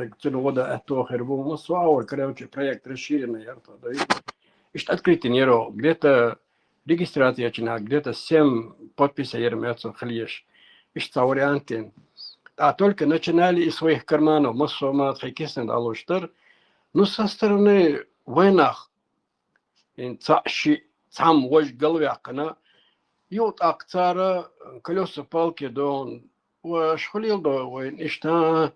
года это хербу, мы свой, короче, проект расширенный, да, и что открытый неро, где-то регистрация начинает, где-то 7 подписей ермятся хлещ, и что варианты. А только начинали из своих карманов, мы с вами отхекисен алуштер, ну со стороны войнах, сам вождь головякана, и вот акцара колеса палки дон, وشخليل دو وين إشتا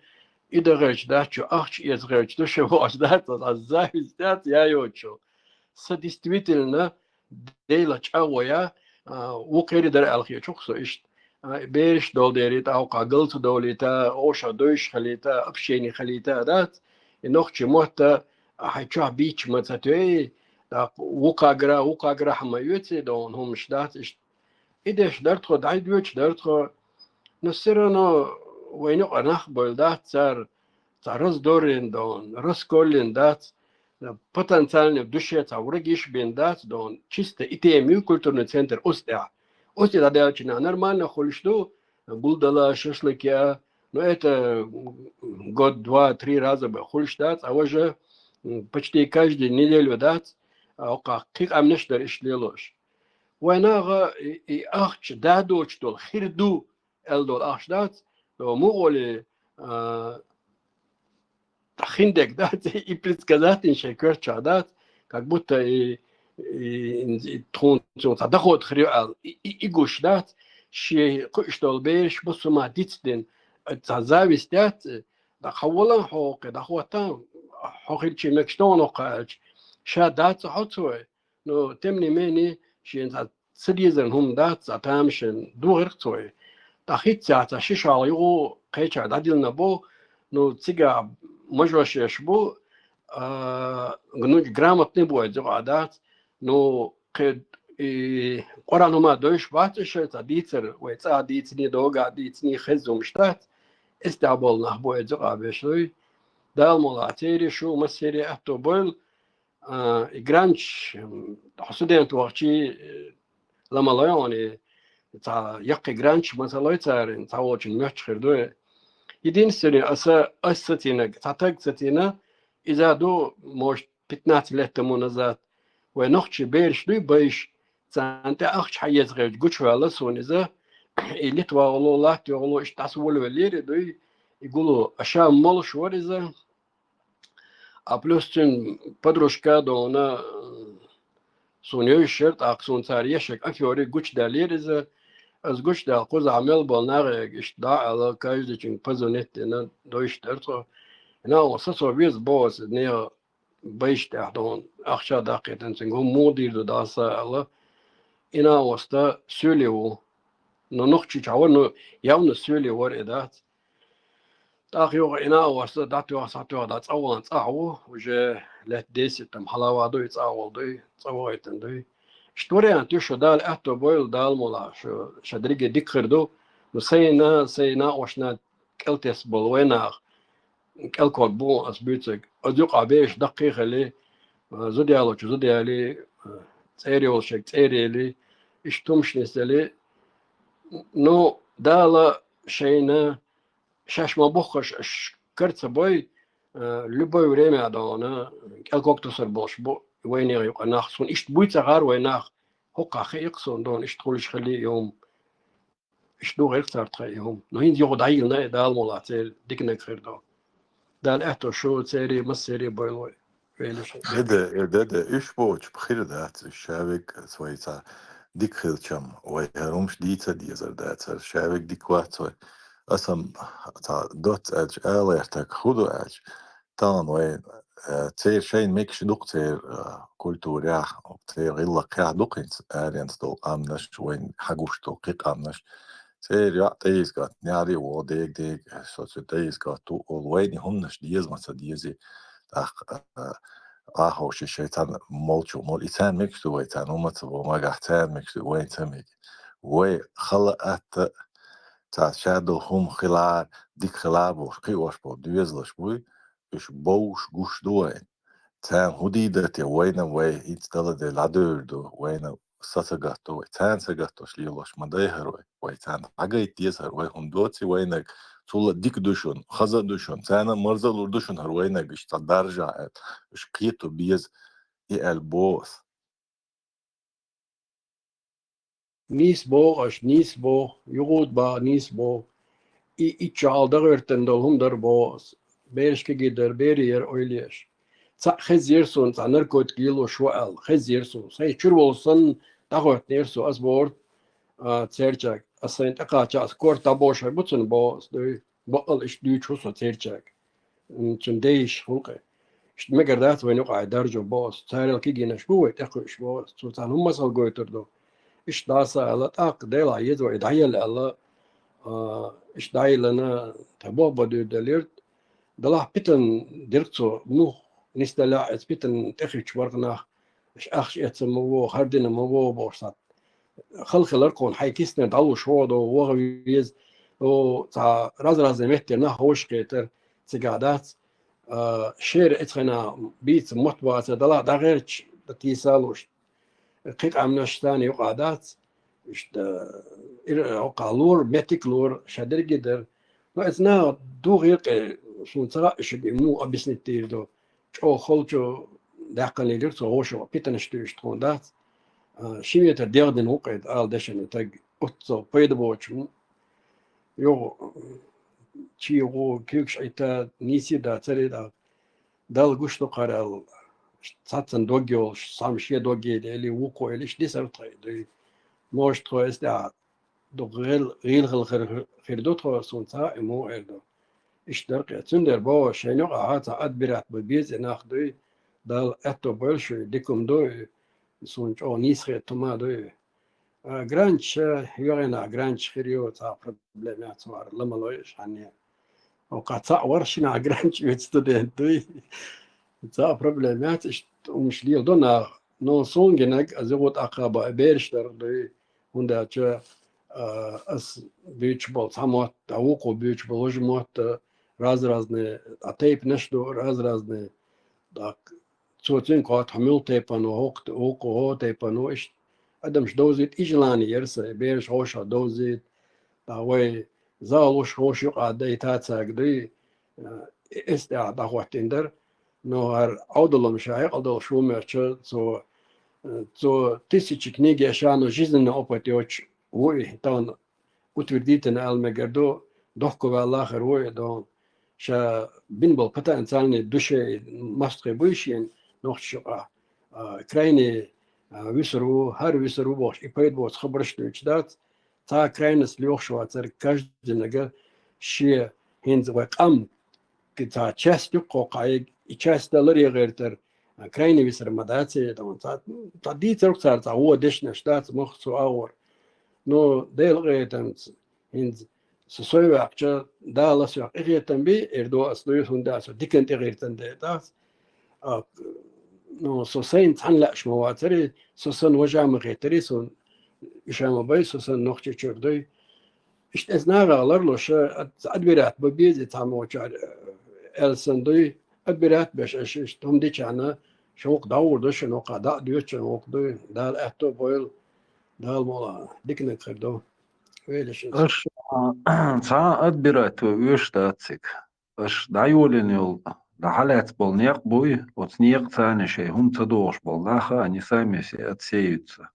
إذا غيرش داتشو أخش إز غيرش دو شو واش دات الزاوية دات يا يوتشو سديستويتلنا ديلا أويا وقيري در الخير شخصو إشت بيرش دول ديريت أو قاقلت دوليتا أوشا دوش خليتا أبشيني خليتا دات إنوخشي موتا حيتشوها بيتش متاتوي وقاقرا حما يوتي دون هم شدات إشت إدش درتخو دعيد يوتش درتخو نصيرنا وينو نخبل دات صار رز دورين دون رز كولين دات потенциально в душе урагиш бен дат дон чисто итемию культурный центр остя дадачина нормально хольшту булдала шашлыки, но это год, два, три раза бы хольштат, а уже почти каждую неделю дат, а как амнештер ишлелош. ويناغا أخش دادوش دول خيردو الدول أخشدات لو مغولي خندق دات предсказатель شكر شادات как будто تون تدخل خريال إيجوش دات شيء قشدول بيرش بس ما ديتدن تزاويس دات دخولا حوق دخوتان حوقي شيء مكشتون وقاج شادات حطوه نو تمني مني شيء سديزن هم دات أتامشن دوغرتوي تأخيت ساعة شيش على يو قيتش عددنا بو نو تيجا مجوش بو غنوج грамотный будет عادات نو قد قرانو ما دوش باتش تديتر ويتا ديتني دوغا ديتني خزوم شتات استعبول نحبو يزقع بشوي دال مولاتيري شو مسيري أتو بول إجرانش حسودين توقتي لما لا يعني تا يقي جرانش مثلا يصير تا وجن مشخر دو يدين سنة أساتينا تعتقد ستينا إذا دو مش بتنات له تمونزات ونخش بيرش دو بيش سانت أخش حيز غير جوش ولا سون إذا اللي تواصلوا الله تواصلوا إيش تسولوا الليل دو يقولوا أشياء مال شو إذا أبلوستن بدروشكا دونا سونيو شرط أقصون سارية شك أكيوري جوش دليل إذا از گوش در قوز عمل بالناره اشتداء على كاجد چين پزونت نه دوش درتو نه وسط ویز باز نه بیش دهدون اخشا دقیقاً سنگو مودیر دو داسا على اینا وسط سولیو نو نخچی چاور نو یاون سولیو ور ادات تاخيو اینا وسط داتو ساتو دات اول صاو وجه لا ديستم حلاوه دو صاول دو صاويتن دو شتوري أنتو شو دال أتو بويل دال مولا شو شدريجي ديكردو نسينا وشنا كلتس بولوينا كلكول بو أسبيتك أدوق عبيش دقيقة لي زوديالي تيريول شك تيريلي إشتمش نسلي نو دالا شينا شاش ما بخش كرت بوي لبوي وريمي عدونا كلكوك تصر بوش بو وين يقع ناخسون إيش بوي تغار وين ناخ هقع خيقصون دون إيش تقولش خلي يوم إيش دو غير صار يوم نهين يقعد عيلنا دال مولاتيل ديكنا خير دو دال إحتو شو تسيري مسيري بويلوي ويلش ده إيش بوش بخير دات الشابك سويتا ديك خيلشم ويهرمش ديتا ديزر دات الشابك ديك واتوي أسم تا دوت أج آليرتك خدو أج تان وين تير شين ميكش دوق تير كولتوريا تير غيلا قيا دوقين آرينت دول أمنش وين حقوش دوقيق أمنش تير يا تيز قات نياري و ديك سوتو تيز قات تو وين همنش ديز مثلا ديزي أخ هوش الشيطان مولشو مول إتان ميكش دو ويتان ومت وما قاعتان ميكش دو وين تميك وي خلقت تا شادو هم خلال ديك خلال بوش قي وش بو ديزلش بوي إيش بوش قوش دوين تام هديدة وين وين يتدل دي لادور دو وين ساتجاتو ويتان سجاتوش ليلوش مدايهروي ويتان عجيت يزهر ويهم دوتي وينك طول ديك دوشون خزا دوشون تانا مرزا لوردوشون هر وينك اشتا درجة اش قيتو بيز اي البوث Nies bo, jogod ba, nies bo. I çaldar örtendol hundar boğaz. Berişke gider, beriyer oyleş. Sa xezir son, sanır kot gilo şu al, xezir son. Say çür olsan, dağıt ner so az bord, çerçek. Asayın takaça, az korta boşa, butsun boğaz. Baqal iş düğü çusa çerçek. Çün değiş hulqe. İşte megerdat ve nuqa darjo boğaz. Çarel ki gine şbuvet, eqiş boğaz. Sultan hummasal goyturdu. İşte dasa alat ak, deyla yezo idayel Allah. Ich deilene Tababa delirt dalah bitten dirkso nu nistala es bitten techich wargna ich ach jetzt mo hardina mo borsat خلخلر كون حيكيسنا دعو شوضو وغويز و تا راز مهتر هوش كيتر تقعدات شير اتخنا بيت مطبعة دلا دا غيرش تيسالوش قيق عمناشتاني وقعدات قالور متك لور شادر جدر لا اسنا دو غير شو ترى شو مو ابيس نتير دو شو خلجو داقل لير سو هوشو بيتنشتوش تكوندات شيء تديردن وقعد آل دشن تاج أتصو بيد بوش يو شيء هو كيكش عتا نيسي دا تري دا دال قشتو قرال ساتن دوغيول سام شيء دوغي اللي وقو إليش دي سرطي دي موش ترو دا دو غيل خيردو ترو سونتا إمو إردو اشترق تندر باو شينو قاعتا أدبرات ببيز ناخدوي دال أتو بولشو ديكم دو سونج أو نيسخي توما دو گرانچ یوغنا گرانچ خیریو تا پروبلمات وار لما لویش هنی او قطع ورشنا گرانچ استودنتوی تا پروبلمات مش لیل دونا نو سونگنگ از وقت عقابه بیرش در دوی هنده چه از بیچ بال سامات اوقو بیچ بالوج موت رازne اتیپ نشدو رازne دا چوتین قات حمل تیپانو هوقت اوقو هو تیپانو اش ادمش دوزيت إجلاني يرسى بيرش هوشا دوزيت داوي زالوش هوش يقعد دي تاتساق دي استعاد داوات تندر نو هر عودلو مشايق عودل شو مرشد سو تيسيچ كنيجي اشانو جيزن اوباتيوش وي تان утвердитен المجردو دوخكو بالآخر وي دون شا بنبل بتا انساني دوشي مستقي بوشين نوخش كرايني висеру, хар висеру бош, и поэт бош хабрштуч дат, та крайность лёгшего царь каждый нага ще хинз вакам, та часть юкокай, и часть далари гертер, крайне висер мадаци, та дитер царь, та о дешна штат, мохцу аур, но дейл гертен хинз сосой акча, да ласю гертен би, эрдо аслуй хундасо, дикент гертен датас, no sosain tanla shmawatari sosan wajam ghetari son ishama bay sosan noqchi churdoy işte eznagalar loşa adbirat bu bizi tamochar elsandoy adbirat beş eş tom dichana şok davurdu şunu qada diyor çokdu dal ahto boyl dal mola dikne qırdo öyle şey Ыш ца адбирать уештацик. Ыш дайолен йол дахалец бол неяк буй, вот снег цане шей хум цадош бол наха, они сами все отсеются.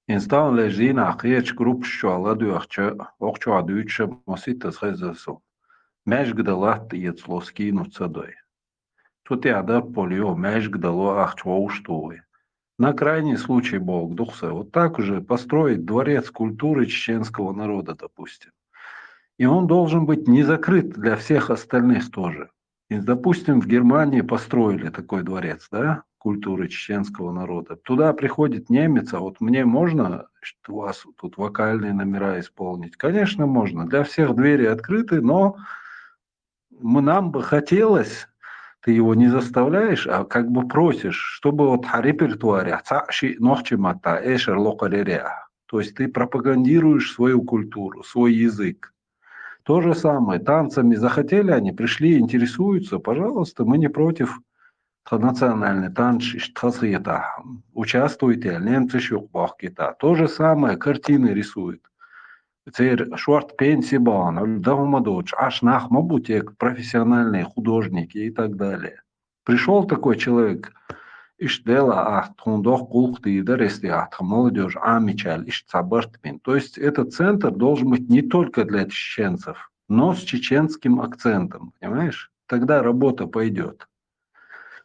Инстан лежин ахеч групп шуала дуахча, охчу адуича мосита схезасу. Меж гдалат яцлоски ну цадой. Тут я да полио, меж гдало ахчу уштуй. На крайний случай Бог духса. Вот так уже построить дворец культуры чеченского народа, допустим. И он должен быть не закрыт для всех остальных тоже. И, допустим, в Германии построили такой дворец, да, культуры чеченского народа. Туда приходит немец, а вот мне можно у вас тут вокальные номера исполнить? Конечно, можно. Для всех двери открыты, но нам бы хотелось... Ты его не заставляешь, а как бы просишь, чтобы вот репертуаре, то есть ты пропагандируешь свою культуру, свой язык. То же самое, танцами захотели они, пришли, интересуются, пожалуйста, мы не против национальный танш, участвуйте, немцы шукбахкита. То же самое картины рисует. Теперь шорт пенсии бан, даума аж нахмабутек, профессиональные художники и так далее. Пришел такой человек, Иштела Ахтундох Кулхтида Рестиат, молодежь, Амичаль, Иштсабартпин. То есть этот центр должен быть не только для чеченцев, но с чеченским акцентом, понимаешь? Тогда работа пойдет.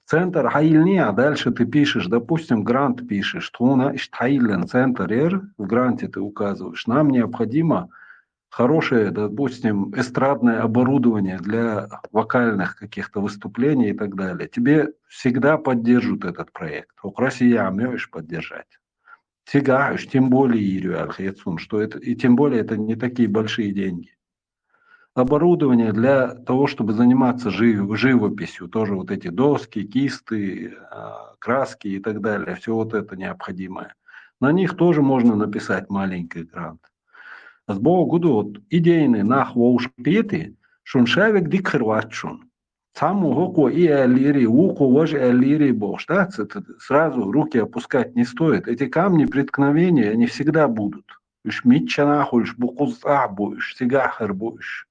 Центр Хайльни, а дальше ты пишешь, допустим, грант пишешь, Туна Иштхайлен центр Р, в гранте ты указываешь, нам необходимо хорошее, допустим, эстрадное оборудование для вокальных каких-то выступлений и так далее. Тебе всегда поддержат этот проект. У Россия можешь поддержать. Всегда, уж тем более Ирю что это, и тем более это не такие большие деньги. Оборудование для того, чтобы заниматься живописью, тоже вот эти доски, кисты, краски и так далее, все вот это необходимое. На них тоже можно написать маленький грант. С Богу вот идейный нахвоуш пети, шуншавик дикхерватшун. Саму гоку и элири, уку вож элири бог. Сразу руки опускать не стоит. Эти камни преткновения, они всегда будут. Уж митча нахуешь, букуза будешь, сигахар будешь.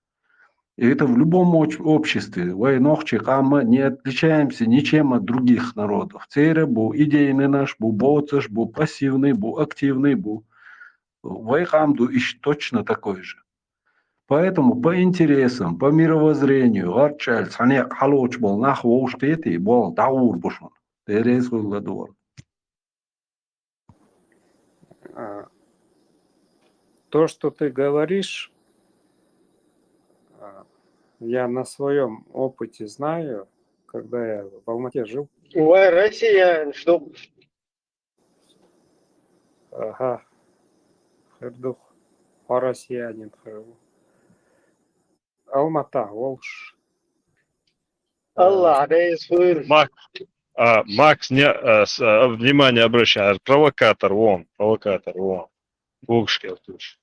И это в любом обществе. Войнохчик, а мы не отличаемся ничем от других народов. Цейре бу идейный наш, бу боцаш, бу пассивный, бу активный, бу. Вайхамду ищ точно такой же. Поэтому по интересам, по мировоззрению, арчаль, санек, халоч был, нахуй уштети, был даур бушун. Терез гладуар. А, То, что ты говоришь, я на своем опыте знаю, когда я в Алмате жил. Ой, Россия, что? Ага, хырдух, россиянин хырдух. Алмата, Волж. Allah, Рейсфур. Макс, внимание обращает. Провокатор, вон. Богшкел туш.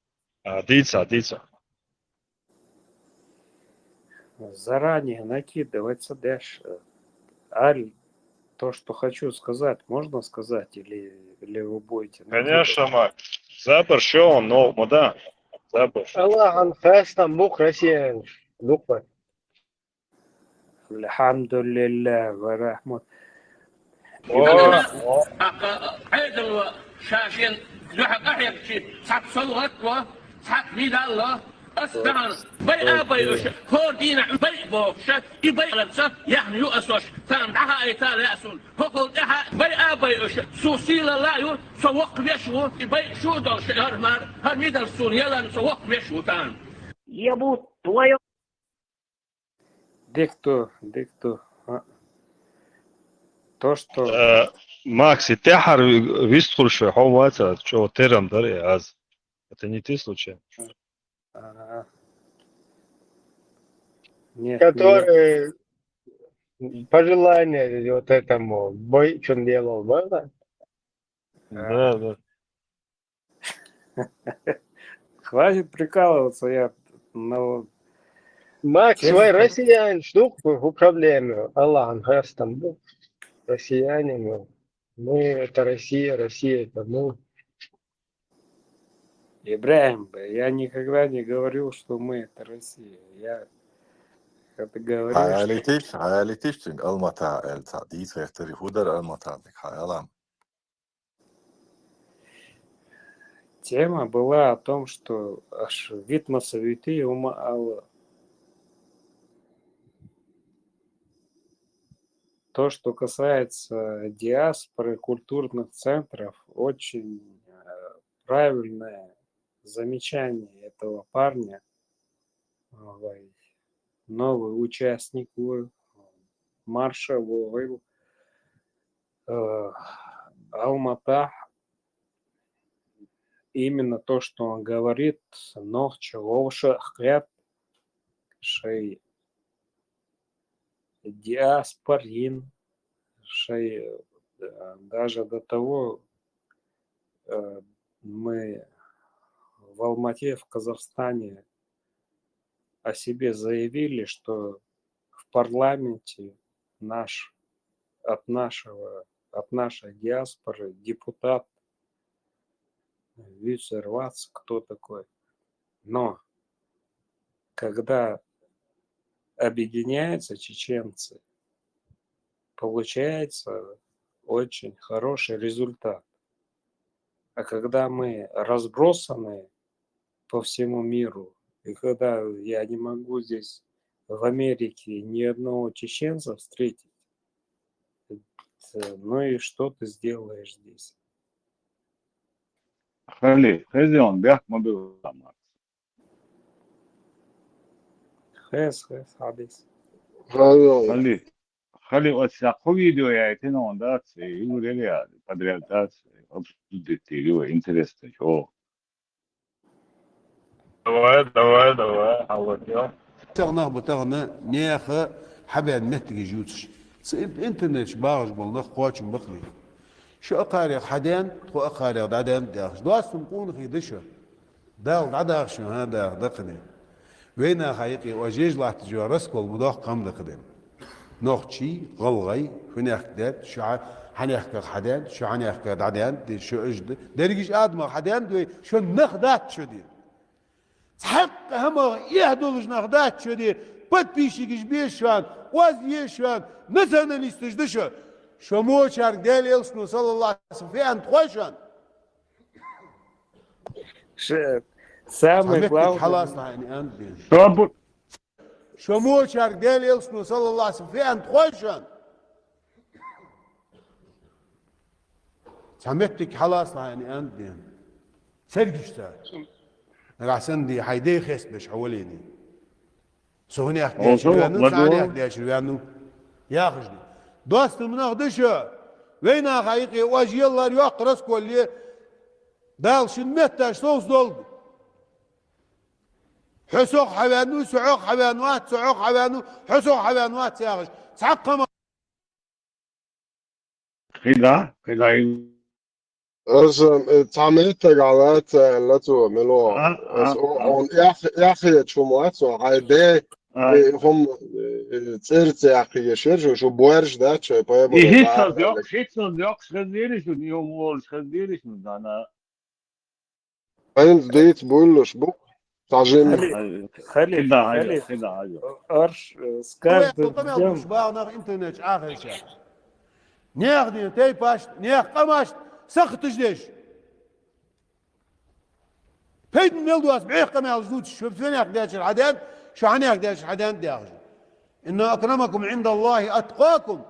Дица. Заранее накидывается дэш. Аль, то, что хочу сказать, можно сказать или вы будете накидывать? Конечно, Макс. Запер, что он, но мода. Запер. Allah, Анфестам, Бук, Россия. Дуква. Алхамдулилля, варахмат. عيد شاشين لحق أحيك صعب صلوات صعب ميد الله أستعن بي أبي هو دين بي بوش يبي لبسه يعني يؤسوش فان دعها أيتال يأسون هو دعها بي أبي سوسيل لا يو سوق بيشو يبي شو دوش هرمار هرميد السون يلا سوق بيشو تان Ебу твою. Дикто. То, что Макс, и Техар виструши, ховата, что терам даре, аз. Это не ты случайно? нет, Который пожелание вот этому бой, что он делал, было? Да. хватит прикалываться, я на Макс, Честно? свой россиян, штук в управлению. Allah, Анфестам, Бук. Россияне, мы это Россия это мы. Ибраим, я никогда не говорил, что мы это Россия. Я это говорю, что Hayalitiş çünkü Almata elta. Diğer ehteri hudar Almata dik hayalam. тема была о том, что аж вид масовиты ума Алла. То, что касается диаспоры, культурных центров, очень правильное замечание этого парня. Новый участник марша в Алмата. Именно то, что он говорит, нохча ловша хляб, шей диаспорин, шей даже до того мы в Алмате, в Казахстане о себе заявили, что в парламенте наш от нашей диаспоры депутат Вюцервац, кто такой. Но когда объединяются чеченцы, получается очень хороший результат. А когда мы разбросаны по всему миру, и когда я не могу здесь в Америке ни одного чеченца встретить, ну и что ты сделаешь здесь? خلي خزيون بيحكموا بالغمار Хэс, Адис. خلي وثقوا فيديو يعتنون دات يقول لي بدري دات обсудите интересно شو давай حاول تغنا بتغنا نيخ حبيب متجي جوتش انترنت باغش بالله قواتش بقلي شو أقاري حدين خو أقاري دادين داخش دوست نكون في دشة داو داخش هذا دقني وين حقيقي وجيج لا تجارس كل مداخ قام دقدم نوختي غلغي هناك دات شو حنحكي حدين شو حنحكي دادين شو اجد درجش ادم حدين شو نخدات شو دي حق هم يهدولش نخدات شو دي подписчики бешан وزيشان مثلا يستجدشوا شو مو شارك ديل يلسنو صلى الله عليه وسلم في أنت خوشان Самое главное. خلاص يعني أنت شو شو مو شارك ديل يلسنو صلى الله عليه وسلم في أنت خوشان سمعتك خلاص يعني أنت سرقش تاج عشان دي حيدي خيس بش حواليني سوني أحكي شلوانو ساني أحكي شلوانو يا خجلي دوست من أخدشه وين حقيقي واجي الله يقرص كل دال شنمتاش صوص دول حسوق حبانو سعوق حبانوات سعوق حبانو حسوق حبانوات ياغش تعقم خدا تعملت تجعلات لاتو ملو on jag شو så hade هم صرت يا اخي شو بورج ده شو هيتسون يوك خديرش اليوم وول خديرش انا انا ديت بقولش بو تعجبني خلي أرش скажет مش بقى ناخ انترنت آخر شيء ناخدين تي باش ناخ قماش سخت جديش بيد ميلدواس بعيق قماش زوج شو فين ياخديش العدد شو عني ياخديش العدد داخل إن أكرمكم عند الله أتقاكم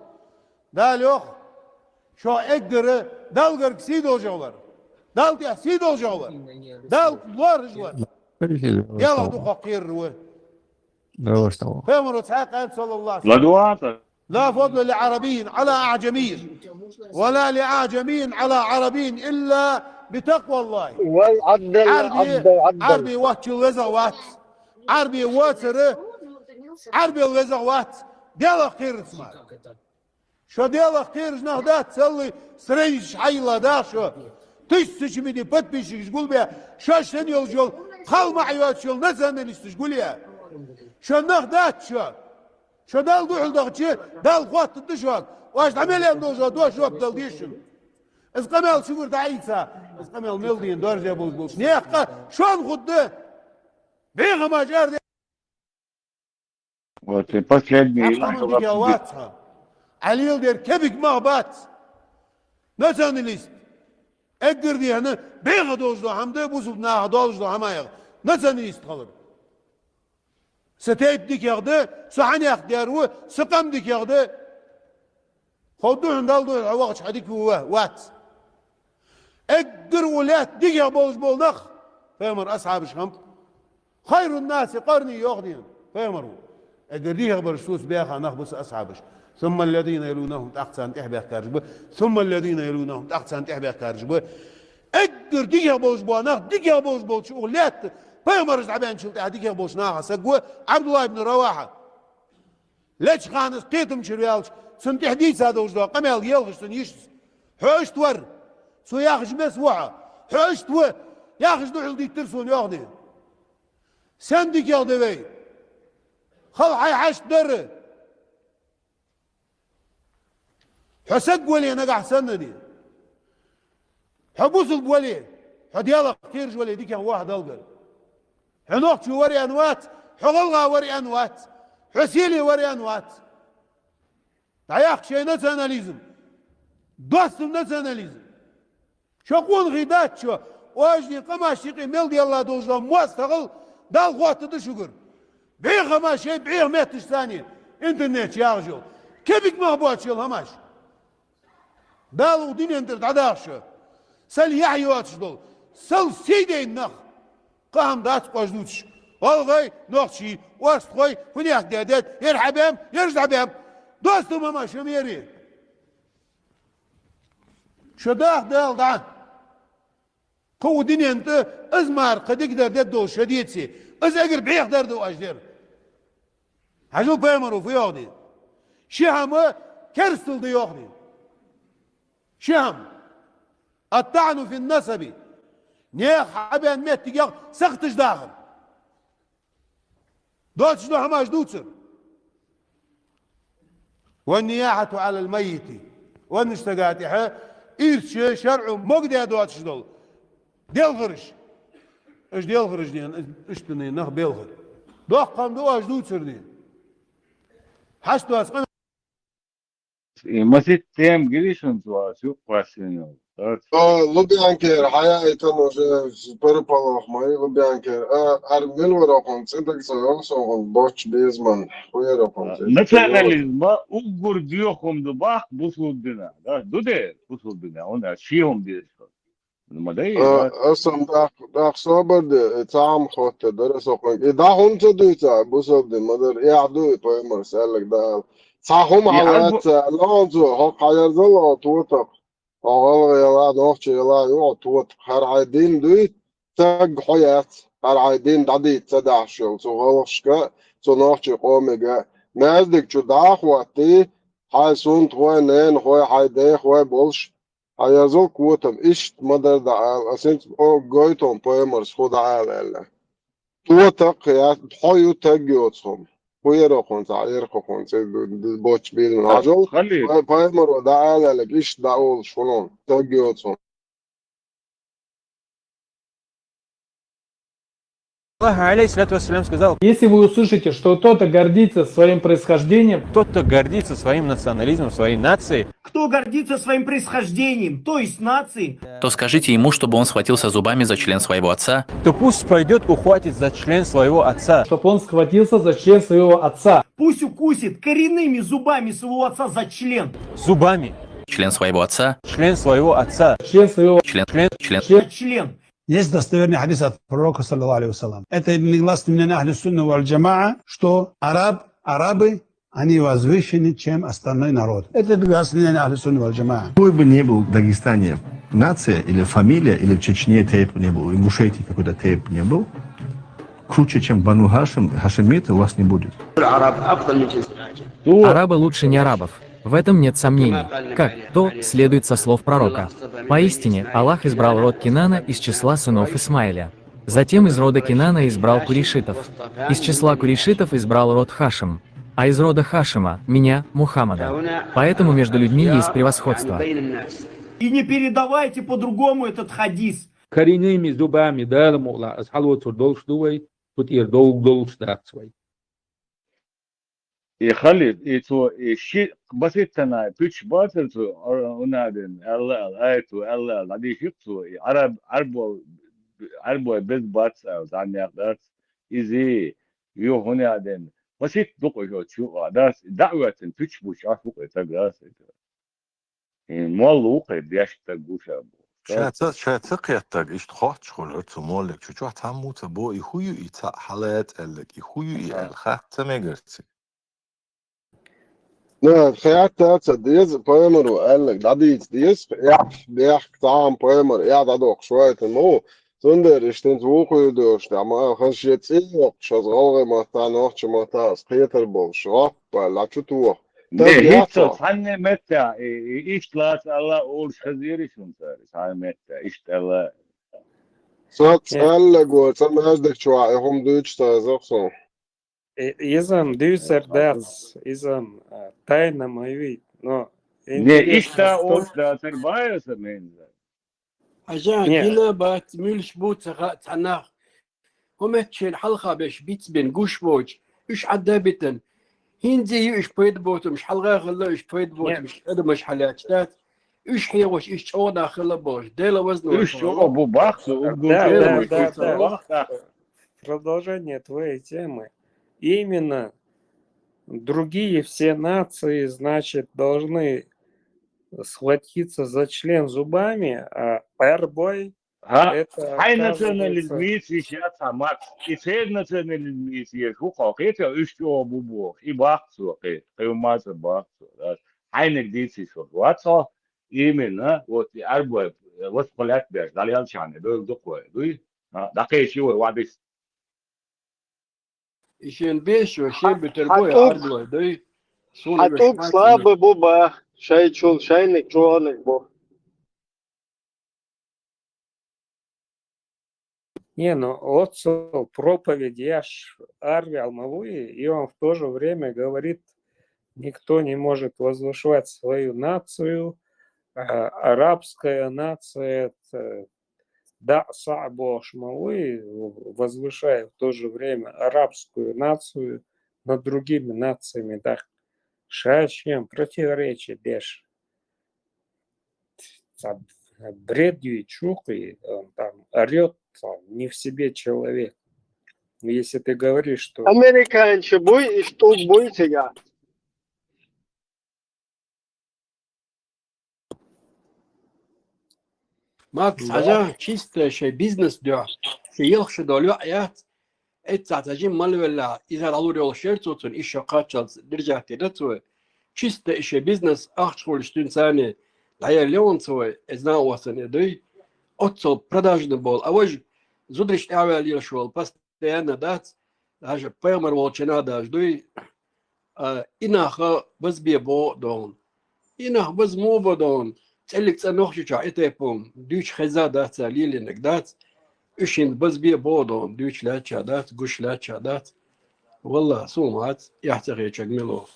دال يوخ شو أقدر دال قرق سيدو جوار دال تيح سيدو جوار دال دوار جوار يلا دو خقير روه فيمرو تعاق صلى الله عليه وسلم لا فضل لعربي على أعجمي ولا لأعجمي على عربي إلا بتقوى الله عربي واتش الوزوات عربي واتر عربي الوزوات ديال خير اسمع شو ديال خير نهدات تسلي سريش حيلا داشو تشتش مدي بتبيش تقول بيها شاش تنيل جول خال معيوات شول نزل نستش تقول يا شو نهدات شو دال دوحل دغتشي دال خوات الدشوك واش تعمل يا دوجو دوشو بدل ديشن از قمال شوفر دعيسا از قمال ملدين دور زي بوز نيقا شلون خد بيغا ما جار دي أفهم ديكاواتها عليل دير كبك مغبات نتاني ليست اقدر دي هنا بيغا دوجو حمده بوزو ناها دوجو حمايغ نتاني ليست خلر ستيب ديك يغدي سحن يغدي سقم ديك يغدي خدو عندال دو العواقش حديك هو وات اقدر ولات ديك يغبوز بولنخ فيمر أصحاب شهم خير الناس قرني يغدين فيمروا اقدر ديك يغبر سوس بيخا نخبص أصحابش ثم الذين يلونهم تحسن تحبه كارجبه ثم الذين يلونهم تحسن تحبه كارجبه اقدر ديك يغبوز بولنخ ديك يغبوز بول شغلات فيمرز عبان شلت هديك يغبوز ناها سقوه عبد الله بن رواحة ليش خانس قيتم شريالش سنت حديث هذا وجدوا قمال يلغش سنيش حوش تور سو ياخش مسوعة حوش تور ياخش دوحل ديك ترسون ياخدي سندك ياخدي بي خل حي حش در حسد ولي أنا أحسن دي حبوس الولي حديالة كتير ولي دي كان واحد ألقى حنوقت وري أنوات حغلها وري أنوات حسيلي وري أنوات عياق شيء ناسيوناليزم دوستم ناسيوناليزم شقون غيدات شو واجني قماشي ميل دي الله دوزا موستغل دال غوات دشوغر بيغ ما شيء بيغ ميتش ثانية انترنت يا رجل كيفك ما بوات شيل هماش دالو دين انتر تعداش سل يحيواتش دول سل سيدين نخ قام دات قوجدوتش والغي نخشي واستخوي فنياك دادات يرحبهم يرجع بهم دوستم هماش يميري شداخ دال دعان قو دنيا انت ازمار قد يقدر ددو شديدسي از اقر بيخ دردو اجدر هجو بيمرو في يوغدي شهم كرستل دي يوغدي شهم الطعن في النسب نيخ حبان ميت تيغ سختش داخل دوتش دو هماش دوتسر والنياحة على الميت والنشتقاتي إيرش شرع مقدي دوتش دول ديل غرش اش ديل غرش دي اشتني نخ بيلغر دوخ قام دو اش دوتسر دي حشتو اسقن مسيت تيم جريشن تو شو قاسينو لبيانكر حياتنا بريبالوخ ماي لبيانكر ارميل وراكم سنتك سوغن بوتش بيزمان ويراكم ناسيوناليزم اوغور ديوخم دو باخ بوسودنا دوده بوسودنا انا شيهم دي ما ده اصلا داخ صبر تعم خط درس وقن دا هم تدويتا بوسود مدر يعدو بيمر سالك دا صاحهم حالات لانزو هو قاير زل توتق أغلق يلا نوخش يلا يوعد توت هر عايدين دويت تاج حياة هر عايدين دعديت تدع شو غلقش كا نوخش قومي ما أزدك شو داخ وقتي هاي سون خوي نين خوي هاي دي خوي بولش هاي يزول كوتم إشت مدر دعال أسنت أو جويتهم بويمرس خود عال إلا توتق يا حيو تاجيوتهم ويرو كونت عيركو كونت بوتش بيل من عجل خلي بايمر ودعالة لك إيش دعول شلون تاجيوتهم Если вы услышите, что кто-то гордится своим происхождением, кто-то гордится своим национализмом, своей нацией, кто гордится своим происхождением, то есть нацией, то скажите ему, чтобы он схватился зубами за член своего отца, то пусть пойдет ухватит за член своего отца, чтобы он схватился за член своего отца, пусть укусит коренными зубами своего отца за член, зубами, член своего отца, член своего отца, член своего, член. Есть достоверный хадис от пророка, саллаллаху алейхи вассалам. Это негласно мнение Ахли Сунна валь Джамаа, что арабы, они возвышены, чем остальной народ. Это негласно мнение Ахли Сунна валь Джамаа. Какой бы ни был в Дагестане нация или фамилия, или в Чечне тейп не был, и в Ингушетии какой-то тейп не был, круче, чем Бану Хашим, хашимиты у вас не будет. Арабы лучше не арабов. В этом нет сомнений. Как то следует со слов пророка. Поистине, Аллах избрал род Кинана из числа сынов Исмаиля. Затем из рода Кинана избрал курейшитов. Из числа курейшитов избрал род Хашим. А из рода Хашима – меня, Мухаммада. Поэтому между людьми есть превосходство. И не передавайте по-другому этот хадис. коренными зубами, да, мол, халватур долшдуй, тут ир долшдацвай. يخلي يتو شيء بسيط أنا بيش باتل تو أنادن الله آيتو الله العدي شفتو عربو بس باتس أو زعني أقدر إزاي يو هنا عدن بسيط دقيقة شو عداس دعوة بيش بوش عفوق تجاس مال وقع بيش تجوش أبو شاتقيتك إيش تخاطش خلعت مالك شو تعموت بو يخويو إيتا حالات قالك يخويو إيه الخات مجرتي نه خیات تا دیز پایمر و ال دادیت دیز بیاخ تام پایمر یا دادوق شویت مو زندر اشتن زوخو دوشت اما خشیت سی شاز غلق ماتا نوخ ماتا سقيتر بول شراف لا چتو نهيتو حن متى ايش لاس الله اول خزيري شون صار هاي متى ايش الله صوت ال جو سمعت شو هم دوتش تازوخسو Изам дюсер дац, изам тайна мови, но Не, Интересно, ишта что... ошта тербайса менза. عشان Не, جينا بات ملش بوت تعناخ هم تشيل حلقة باش بيتس بين قوش بوج إيش عدا بيتن هنزي إيش بيد بوت مش حلقة خلا إيش بيد بوت не, مش قد مش حلاتات إيش حيوش إيش أوضع خلا بوش ديلا وزنه Ish وصله bu baksı, да, ديلا да, مش да, ugucu, да. وصله bakta. Продолжение твоей темы. Именно другие все нации, значит, должны схватиться за член зубами, а Эрбой Ha, это hay оказывается... nacionalizmi ya tamak. İçer nacionalizmi ya şu kakit ya üç o bu. İ baksı ki, kıyılmaz baksı. Hay ne diyesi şu. Vatsa imena, o arba, o kolat bir. Dali al çane, böyle dokwa. Duy. Ha, dakika şu vadis. إيشين بيش وشين بتربوي حتوك عرض دوي سوني حتوك بشمات слабый буба, шай чул, шайник чуаник бу. Не, ну отцу проповедь я ж Арви Алмавуи, и он в то же время говорит, никто не может возвышать свою нацию, арабская нация, да, Саабу Ашмауи, возвышая в то же время арабскую нацию над другими нациями, да, шашем противоречие беш. Бредью и чухой, он там орет, не в себе человек. Если ты говоришь, что... Американчы буй, иштук буй тебя. ماكس Да, حاجة تشيست شي بيزنس دو شي يلخش دول وقيات تعتجين مال ولا إذا العلوري ولا شيرتوتن إيش شقات شالس درجة تدتوه تشيست شي بيزنس أخشول شتون ثانية الحياة اليوم سوى إذنا وصن يدوي أتصل продажный был а وج زودرش تعمل يشول بس تيانا دات هاج بيمر والشنا داش دوي إناخ بس بيبو دون إناخ بس مو بدون تقلك تنوخش إتيبوم دوش خزا دات ساليل إنك دات إشين بس بيبو دون دوش لا تشادات قش لا تشادات والله سومات يحتقي تشجملو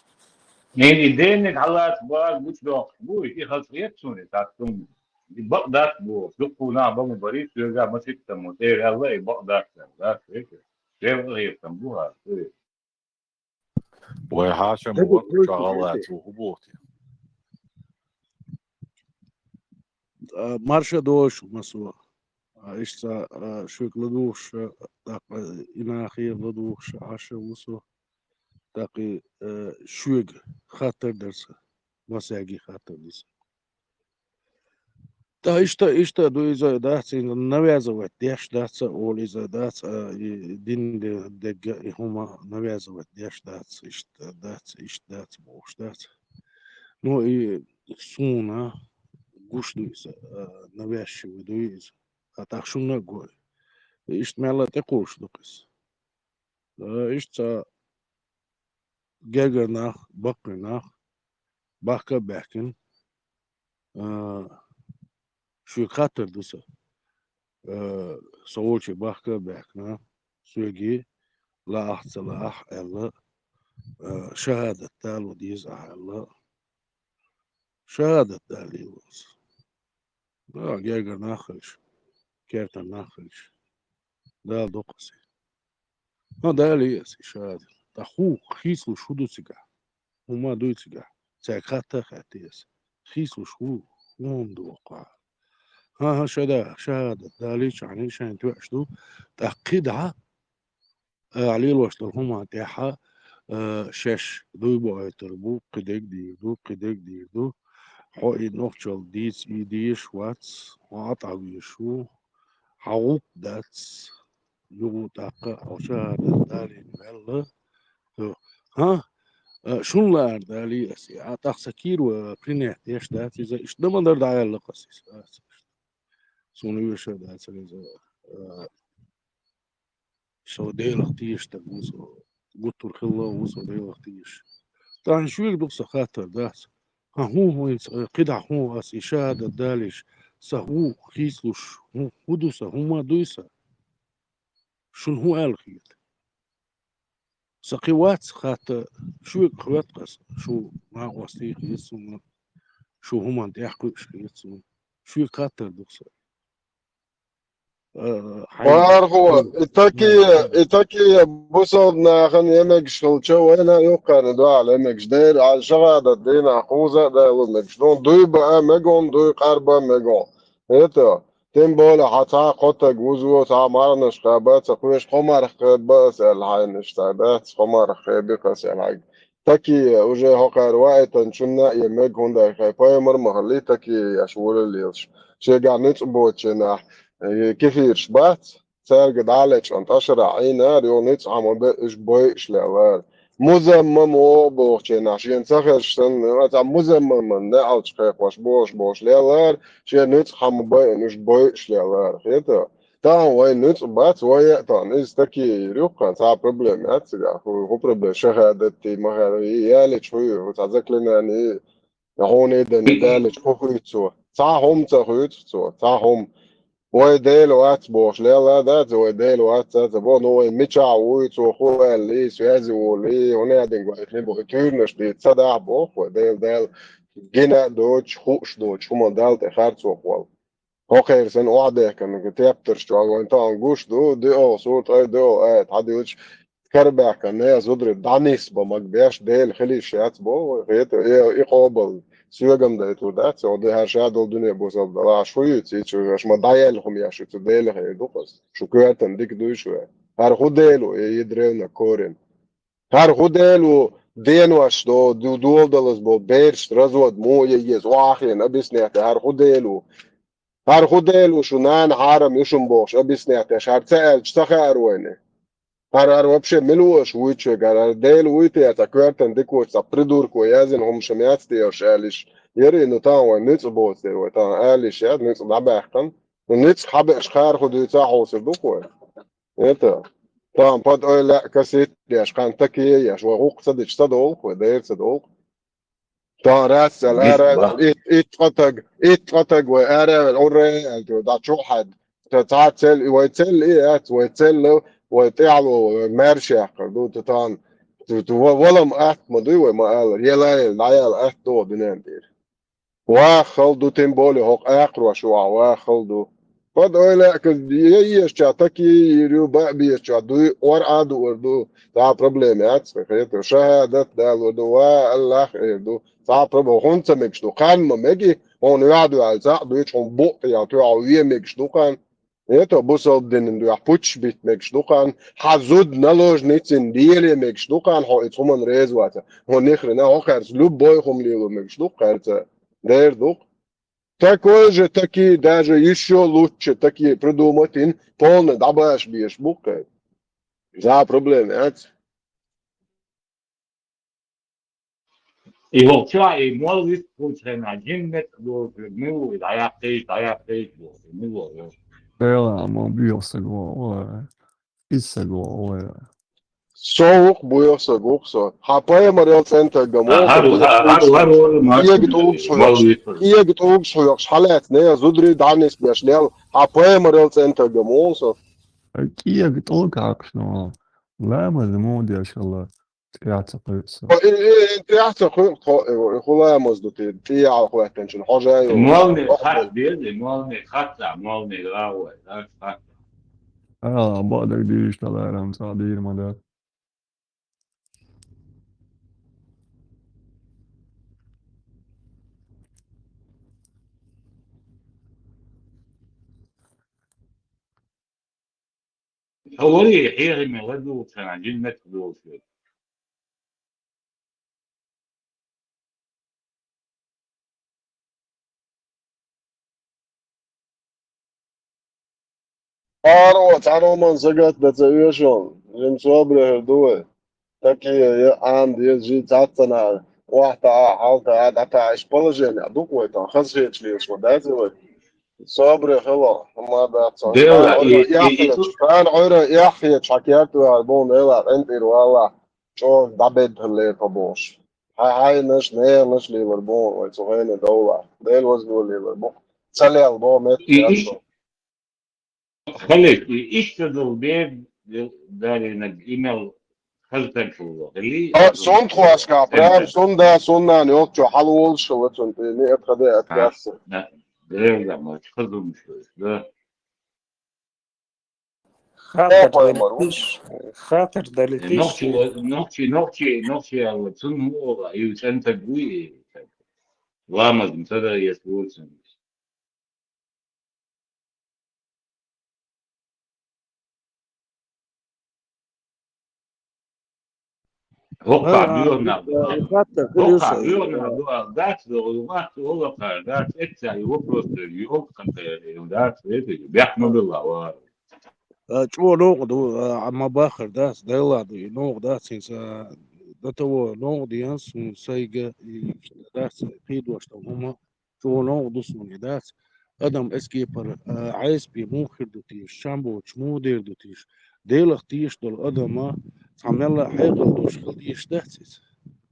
Yani idenek halat var buç dok. Bu iki halsiyet sunu taktım. Bakdat bu. Dukuna bamu bari sürga masit tamu. Allah bakdat. Da peki. Devlet bu ha. وحاشم هذا وقت كويس شغالات كده. وهبوطي Марша дош масуа. Ишта шук ладуш так инахи ладуш аша усу таки шук хатер дерса. Масяги хатер дис. Да ишта до иза дац навязывать деш дац ол иза дац дин де хума навязывать деш дац ишта бош дац. Ну и суна гушница навязчивый дуиз. А так шумно гой. Ишт мяла текуш дукис. Ишта гегернах, бакрнах, бака бэкин. Шу хатер дуса. Соочи бака бэкна. Суги لا أحسن لا أح الله شهادة تالو ديز أح الله شهادة تالي وص جاجر ناخلش كيرتا ناخلش دا دوقسي دا لي يسي شهادة تخو خيسلو شو دوسيقا هما دوسيقا ساكاتا خاتيس خيسلو شو هم دوقع ها شهادة تالي شعني شان توعشدو تأقيدها عليه الوصل هما تاحا شش دو باید تربو قدک دیردو حقی نوچال دیس ایدیش واتس وعطاوی شو حقوق داتس یو تاقا عشاء دالي نولا ها شنلار دالي اسي عطاق سكير وبرينيح ديش دات إذا إيش دم در دعايا لقصيص سونو يشا دات إذا شو ديلق تيش تقوزو قلت الخلا وصل ديلق تيش طبعا شو يقدر سخاطر دات هو قدع هو أس إشادة دالش سهو خيسلوش هو هدوسا هما دويسا شن هو الخيط سقيوات خات شو قوات قص شو ما وصي خيسون شو هم يحكوا شو شو يكاتر دوكسو وارغو اتاكي بوصل ناخن يمك شلچو انا يقان دو على يمك جدير على شغادة دينا خوزة دا ومك شلون دوي بقى مجون دوي قربا مجون هيتا تم بولا حتا قطة جوزو تا مارنش قابات خوش خمار خباس الهاي نشتابات خمار خبي قاس الهاي تاكي وجه هقار وايتا شنا يمك هوندا خايفاي مرمخلي تاكي يشول الليلش شي قاعد بوتشنا كيفير شبات سرقد عليك انتشر عينا ريونيتس عم بقش بويش لأوار مزمم وبوخشين عشان سخش سن مزمم نعود شخيق واش بوش لأوار شي نيتس عم بقش بويش لأوار خيطة تان وين نيتس بات ويا تان استكي ريوقا تا بروبلم اتسيا هو بروبلم شهادتي مهاري يالك شوي وتعزك لنا يعني هون إذا ندالك خويتسو تا هم تخويتسو تا هم ويديل وات بوش لا ده ويديل وات ده بو نو ميتشا ويتو خو لي سوازي ولي ونادين غايتني بو كيرنش دي تصدع بو ويديل دال جينا دوتش خوش دوتش هما دال تخارتسو خول هوكر سن وعده كان كتابترش وانت انغوش دي او صوت اي دو حد يوتش كربع كان هي زدر دانيس بمقبياش ديل خلي شات بو غيت اي قابل سيغم ده تو دات او ده هرشاد الدنيا بوصل ده شوي تيجي اش ما دايلهم يا شو تديل هي دوقس شو كواتن ديك دوي شو هر خديلو يدرينا كورن هر خديلو دين واش دو دول دلس بو بيرش رزود مو ييز واخي نبسنيت هر خديلو شو نان حارم يشم بوش ابسنيت شهر تسال تشتخر وينه هر вообще ملوش ويتشو قال ديل ويتي اتاكوارتن ديكوش تبردور كويازن هم شميات تيوش قالش يري انه تان وين نيتس بوس دير وتان قالش ياد نيتس دابحكن ونيتس حبش خير خدو تاعو سدوكو انت تان باد اوي لا كاسيت ياش كان تكي ياش وقوق صدق صدوق ودير صدوق تان راس الارا اتقطق وارا العري دا شو حد تتعتل ويتل ايه ويتل ويتعلو مارشا قردو تتان ولم احت مدوي ما قال يلا العيال احت دو دنان دير واخلدو تنبولي هوق اقروا شو واخلدو قد اولا كد يشتا تكي يريو بابي يشتا دو ورعادو وردو تا بروبليمات خيط شهادت دالو دو والله دو تا بروبلم هونتا مكشتو قان ما مجي هون يعدو على تعدو يشون بوق يا تو عويه مكشتو قان Eto busol den du puch bit meg stukan hazud naloj nitsin diele meg stukan ho it human rezwata ho nechre na hochers luboy hom lilo meg stukarte der дух такой же такие даже еще лучше такие придумать ин полно дабаш биеш букай за проблем И волча, и молвит, пучен один нет, милу, дая ты, милу. Ela mobilse gå isse gå Soğuk buyursa goksa. Hapaya marel center gamol. Iya git oğuk soyak halat ne zudri danis beşlel. Hapaya marel center gamol so. Kia بتوقعك شنو لا ما المود يا شاء الله تعتقد انت اعتقد خلا مزدوتي تي على اخواتن شنو حاجه مالني خط بيدي مالني خطة مالني غاوة لا خط اه بعدك دي اشتغل انا صادير مدار هو لي حيري من غدو كان عجين متدو شوي تعالوا من سقط بتسويشون جيم صبري هردوه تكي يا عام دي جي تعطنا واحدة حالتا عاد تعيش بلجين يعدوك ويتا خسيت ليش وداتي وي صبري خلا ما باتصان ديلا كان عورة يحكي حكيات والبون ديلا انت والله شو دبد اللي طبوش هاي نش نير نش ليفربول ويتوغيني دولار ديل وزقول ليفربول تسلي البون ميت خليك يشتغل بيد داري ايميل هل تنفذ اللي سون خواشكا براب سون دا سون نان يوك جو حلول شو سون تني اتخذ اتكاس لا ما تخذوا مش لا خاطر دلتش خاطر دلتش نوكي على سن هو يوسن تقوي لامز مثلا يسوسن هوقع بيونا ذات الغلوات ووقع ذات إتسا يوفرس يوقع ذات بيحمد الله شو نوغدو عم باخر داس ديلادو نوغ داس إنسا دتو نوغ ديانس سايقة داس قيد واشتو هما شو نوغ دوسوني داس أدم اسكي بر عايز بي موخر دوتيش شامبو شمو دير دوتيش ديلخ تيش دول أدم تعمل حيقل دوش خلديش داتس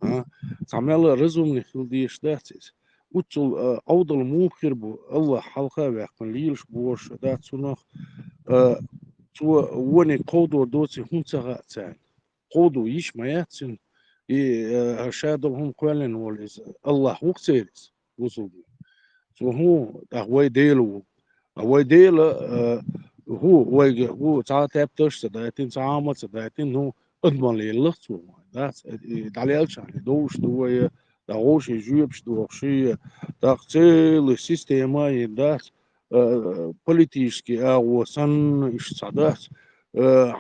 ها تعمل رزم خلديش داتس وتصل أوضل موخر بو الله حلقة بيحكم ليلش بوش داتسونخ تو وني قودو دوتي هم تغاتان قودو يش ماياتن شادلهم قولن وليز الله وقتيرس وصلوا تو هو هو ديلو هو ديل هو تعاتب تش دايتين تعامت دايتين هو اضمن لي اللغتو داس دالي الشان دوش دوية داوش يجيبش دوشي تقتيل السيستما داس политически وسن اشتعدات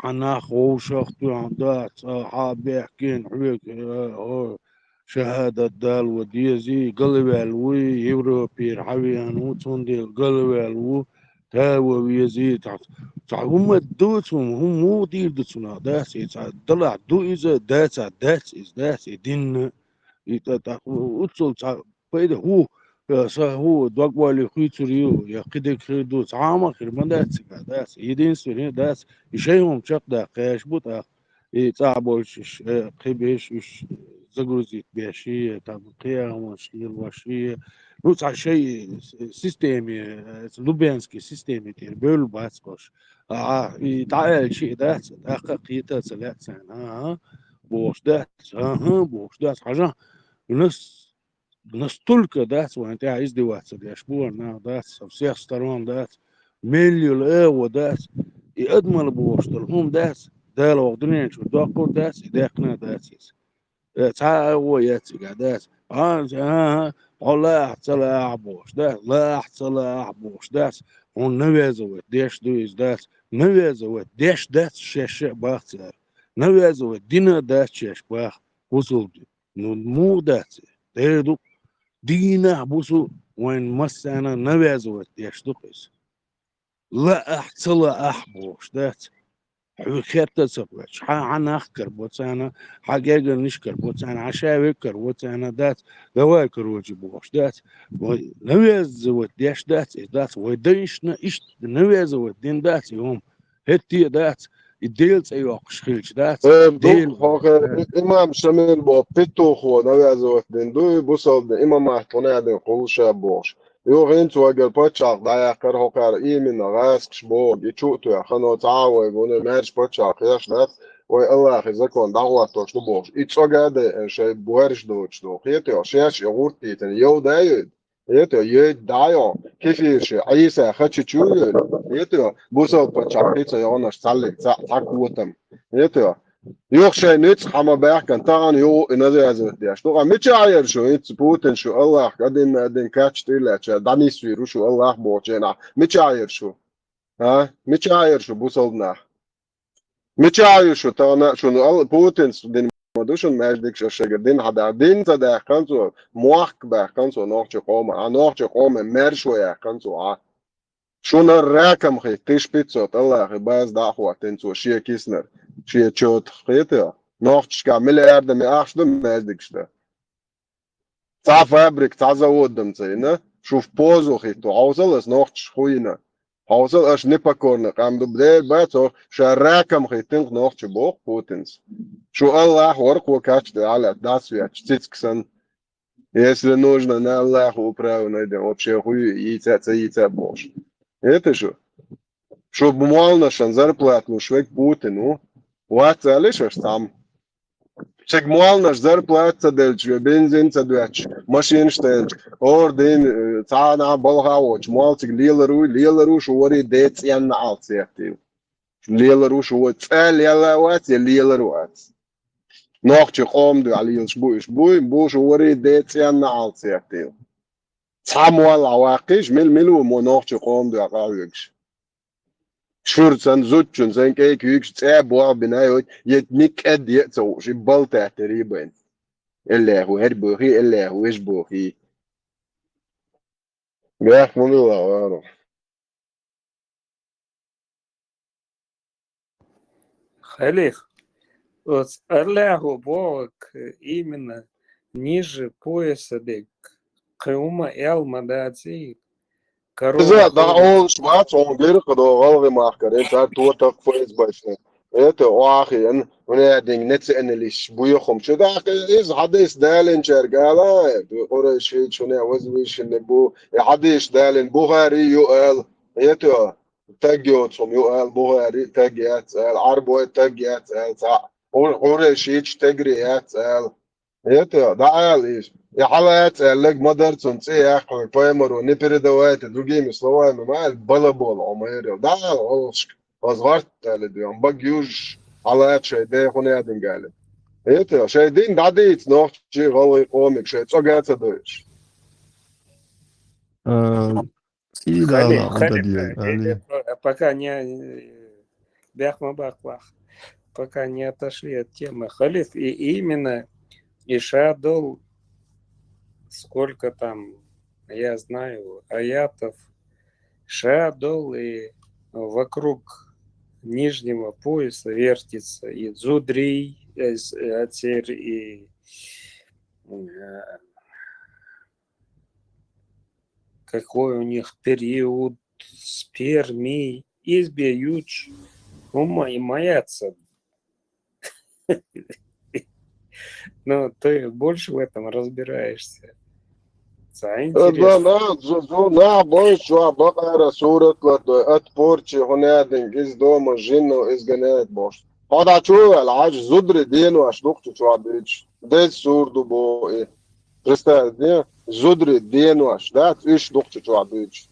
حناخ وشخطو عندات حابيحكين حويك شهادة دال وديزي قلبي الوي يوروبير حويان وتوندي قلبي الو تاوى ويزي تعهم الدوتهم هم مو دير دوتنا داس طلع دو إذا داس داس دين وتصل بيد هو هو دوغوالي خيتريو يا قد كريدو تعامل خرمدات داس يدين سوري داس يشيهم شق دا قاش بوتا يتعبوش قبيش وش زغروزيت بيشي تابقيا وشيل وشي نوع شيء سيستمي لوبيانسكي سيستمي تير بول باسكوش يتعال شيء داس دقيقة ثلاث سنة بوش داس بوش داس حاجة настолько дать وانت عايز دلوقتي الاسبوع انها دات всех сторон دات مليون ايوه دات يقدم بوشتلهم دات ده لو واخدين شو داقور دات يدقنا دات تعال هو ياتي دات والله احتلا بوش دات لا احتلا بوش دات он навязывает деш дуис дат навязывает деш дат шеше бахтер навязывает дина дат шеш бах وصل ну مو دات ده دينا بوسو وين مسانا نبازوت يشتقس لا احتلا احبوش دات حكيت تسبش عن اخكر بوتانا حقيقة نشكر بوتانا عشاوكر بوتانا دات دواكر وجبوش دات نبازوت ديش دات وديشنا اشت نبازوت دين دات يوم هتي دات الديلز ايوه قشخيلش دات ديل امام شمال بو بيتو خو نوازوت دين دو بوصل امام محتوني دين قوشا بوش يو غين تو اجل بوتشاق دايا كر هوكار ايمن غاسكش بو يچوتو يا خنو تعاوي بون مارش بوتشاق ياش دات وي الله يزكون دعواتوش دو بوش ايتشوغا دي شي بوارش دوتش دو خيتو شاش يغورتي تن يو دايد يتو يد دايو كيفيش عيسى خاتشيو يتو بوصل بوتشاق يتو يونش صلي تاكوتم يتو يوخ شيء نيتس حما باح كان تاعن يو انذا ازت دياش تو مش عاير شو يتس بوتن شو الله قدين كاتش تيلا داني سويرو شو الله بوچنا مش عاير شو ها مش عاير شو بوصلنا مش عاير شو تانا شو الله بوتن دين مدوشن ماجدك شو شجدين هذا دين تدا كانسو موخ با كانسو نوخ قوم نوخ قوم مرشو يا كانسو شو نراكم خي تيش بيتسوت الله باز دعوة تنسو شي كيسنر شي تشوت خيتها نوختش كامل ارده مي اخش دم مازدكشتا تاع فابريك تاع زود دم زينا شوف بوزو خيتو عاوزلس نوختش خوينا عاوزل اش نيبا كورنا قام دبدل باتو شراكم خيتن نوختش بوق بوتنس شو الله ورق وكاتش على داسويا تشتكسن если нужно на Аллаху управу найдем вообще хуй яйца бош это что чтобы мало на шанзар платну швек Путину واتسالش سام Šek mualnaš zarplata delč, benzin sadveć, mašin štenč, ordin, cāna balhavoč, mualcik lielaru šori dec janna alciektiv. Lielaru šori lielawats, lielaruats. Nochtje qomdu alil shbui, bu šori dec janna alciektiv. Samuel awaqish milu mo nochtje qomdu aqawiks. شورتن زوجن زين كيك يكش تعبوا بنايو يتنك قد يأتوا شي بلطة تقريبا إلا هو هربوخي إلا هو إشبوخي بيحكم الله وارو Халих, вот Аллаху Бог именно ниже пояса дек. Каума Элма дати. إذا دعون شبات عن غير قضاء غلغ معكر إنت تو تقفز باشن إنت واقعي إن ونادين نتسأل ليش بيخم شو ده إذا حدث دالن شرقالا بقول شيء شو نعوزويش نبو حدث دالن بوغاري يقال إنت تجيوت سوم يقال بوغاري تجيات العربو تجيات قول شيء تجريات إنت دعال إيش يا حالات لك مدر تنسي يا أخي بايمرو نبرد دوات دوجي مسلوان مع البلبل عمير ده أصغرت لديهم بجيوج حالات شيء ده هنا دينجال إيه شيء دين داديت نوع شيء غوي قومك شيء تسوقات دوش пока не пока не отошли от темы халиф, и именно Ишадол, сколько там, я знаю, аятов, Шадол, и вокруг нижнего пояса вертится и Дзудрий, Ацер, и какой у них период спермий, избьюч, ума и маятся. Ну, ты больше в этом разбираешься. لا بوش شو بقرا صورة أتبورتشي هنادن إز دوما جنو إز جنات بوش هذا شو العاج زدر دينو أشلوكتو شو عديش ديت صور دو بو إيه رستا دين زدر دينو أشلات إيش لوكتو شو عديش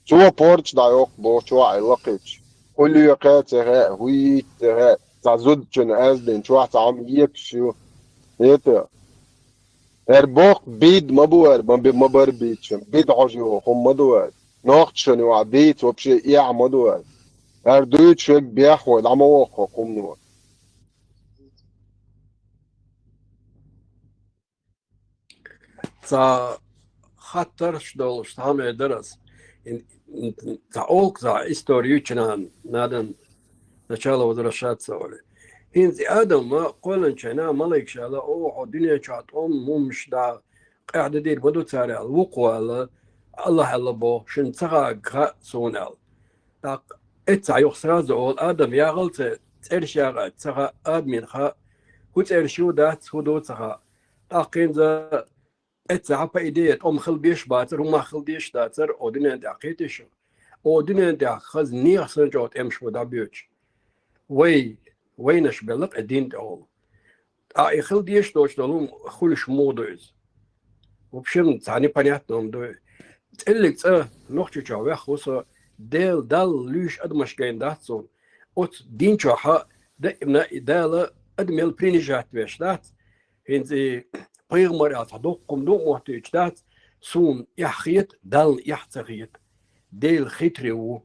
شو بورتش دايوك بو شو علاقيش كل يقات هاء هويت هاء تا زدشن أزدن شو عم يكشو يتا بوق بيد مبوار مبر بيتشن بيد عجيو هم مدوار ناقشن وعبيت وبشي إيع مدوار دويت شك بيحوال عم واقع قم نوار تا خطرش دولش تامه درس تا أولك تا إستوريوشنان نادن نشاله ودرشات سوالي هنزي آدم ما قولن شنا ملك شالا أو الدنيا شات مش دا قاعدة دير بدو تاري الوقوع الله الله بو شن تغا غا سونال دا اتسا يخسر زول آدم يا غلط ترشا تغا آدمين خا هو ترشو دات هدو تغا دا قينزا اتسا عبا إيديت خل بيش باتر وما خل ديش داتر أو دنيا دا قيتشو أو دنيا دا خز نيخ سنجوت امشو دا بيوش وينش بلق الدين دول يخل ديش دوش دولهم خلش مودوز وبشم تعني بنياتهم دو تقلق نوختي جاوي خوصا ديل دال ليش ادمش جاين داتسون اوت دين جاها دائما دالا ادميل برينيجات بيش دات هنزي بيغمر اتحدوكم دو محتاج دات سون يحخيت دال يحتغيت ديل خيتريو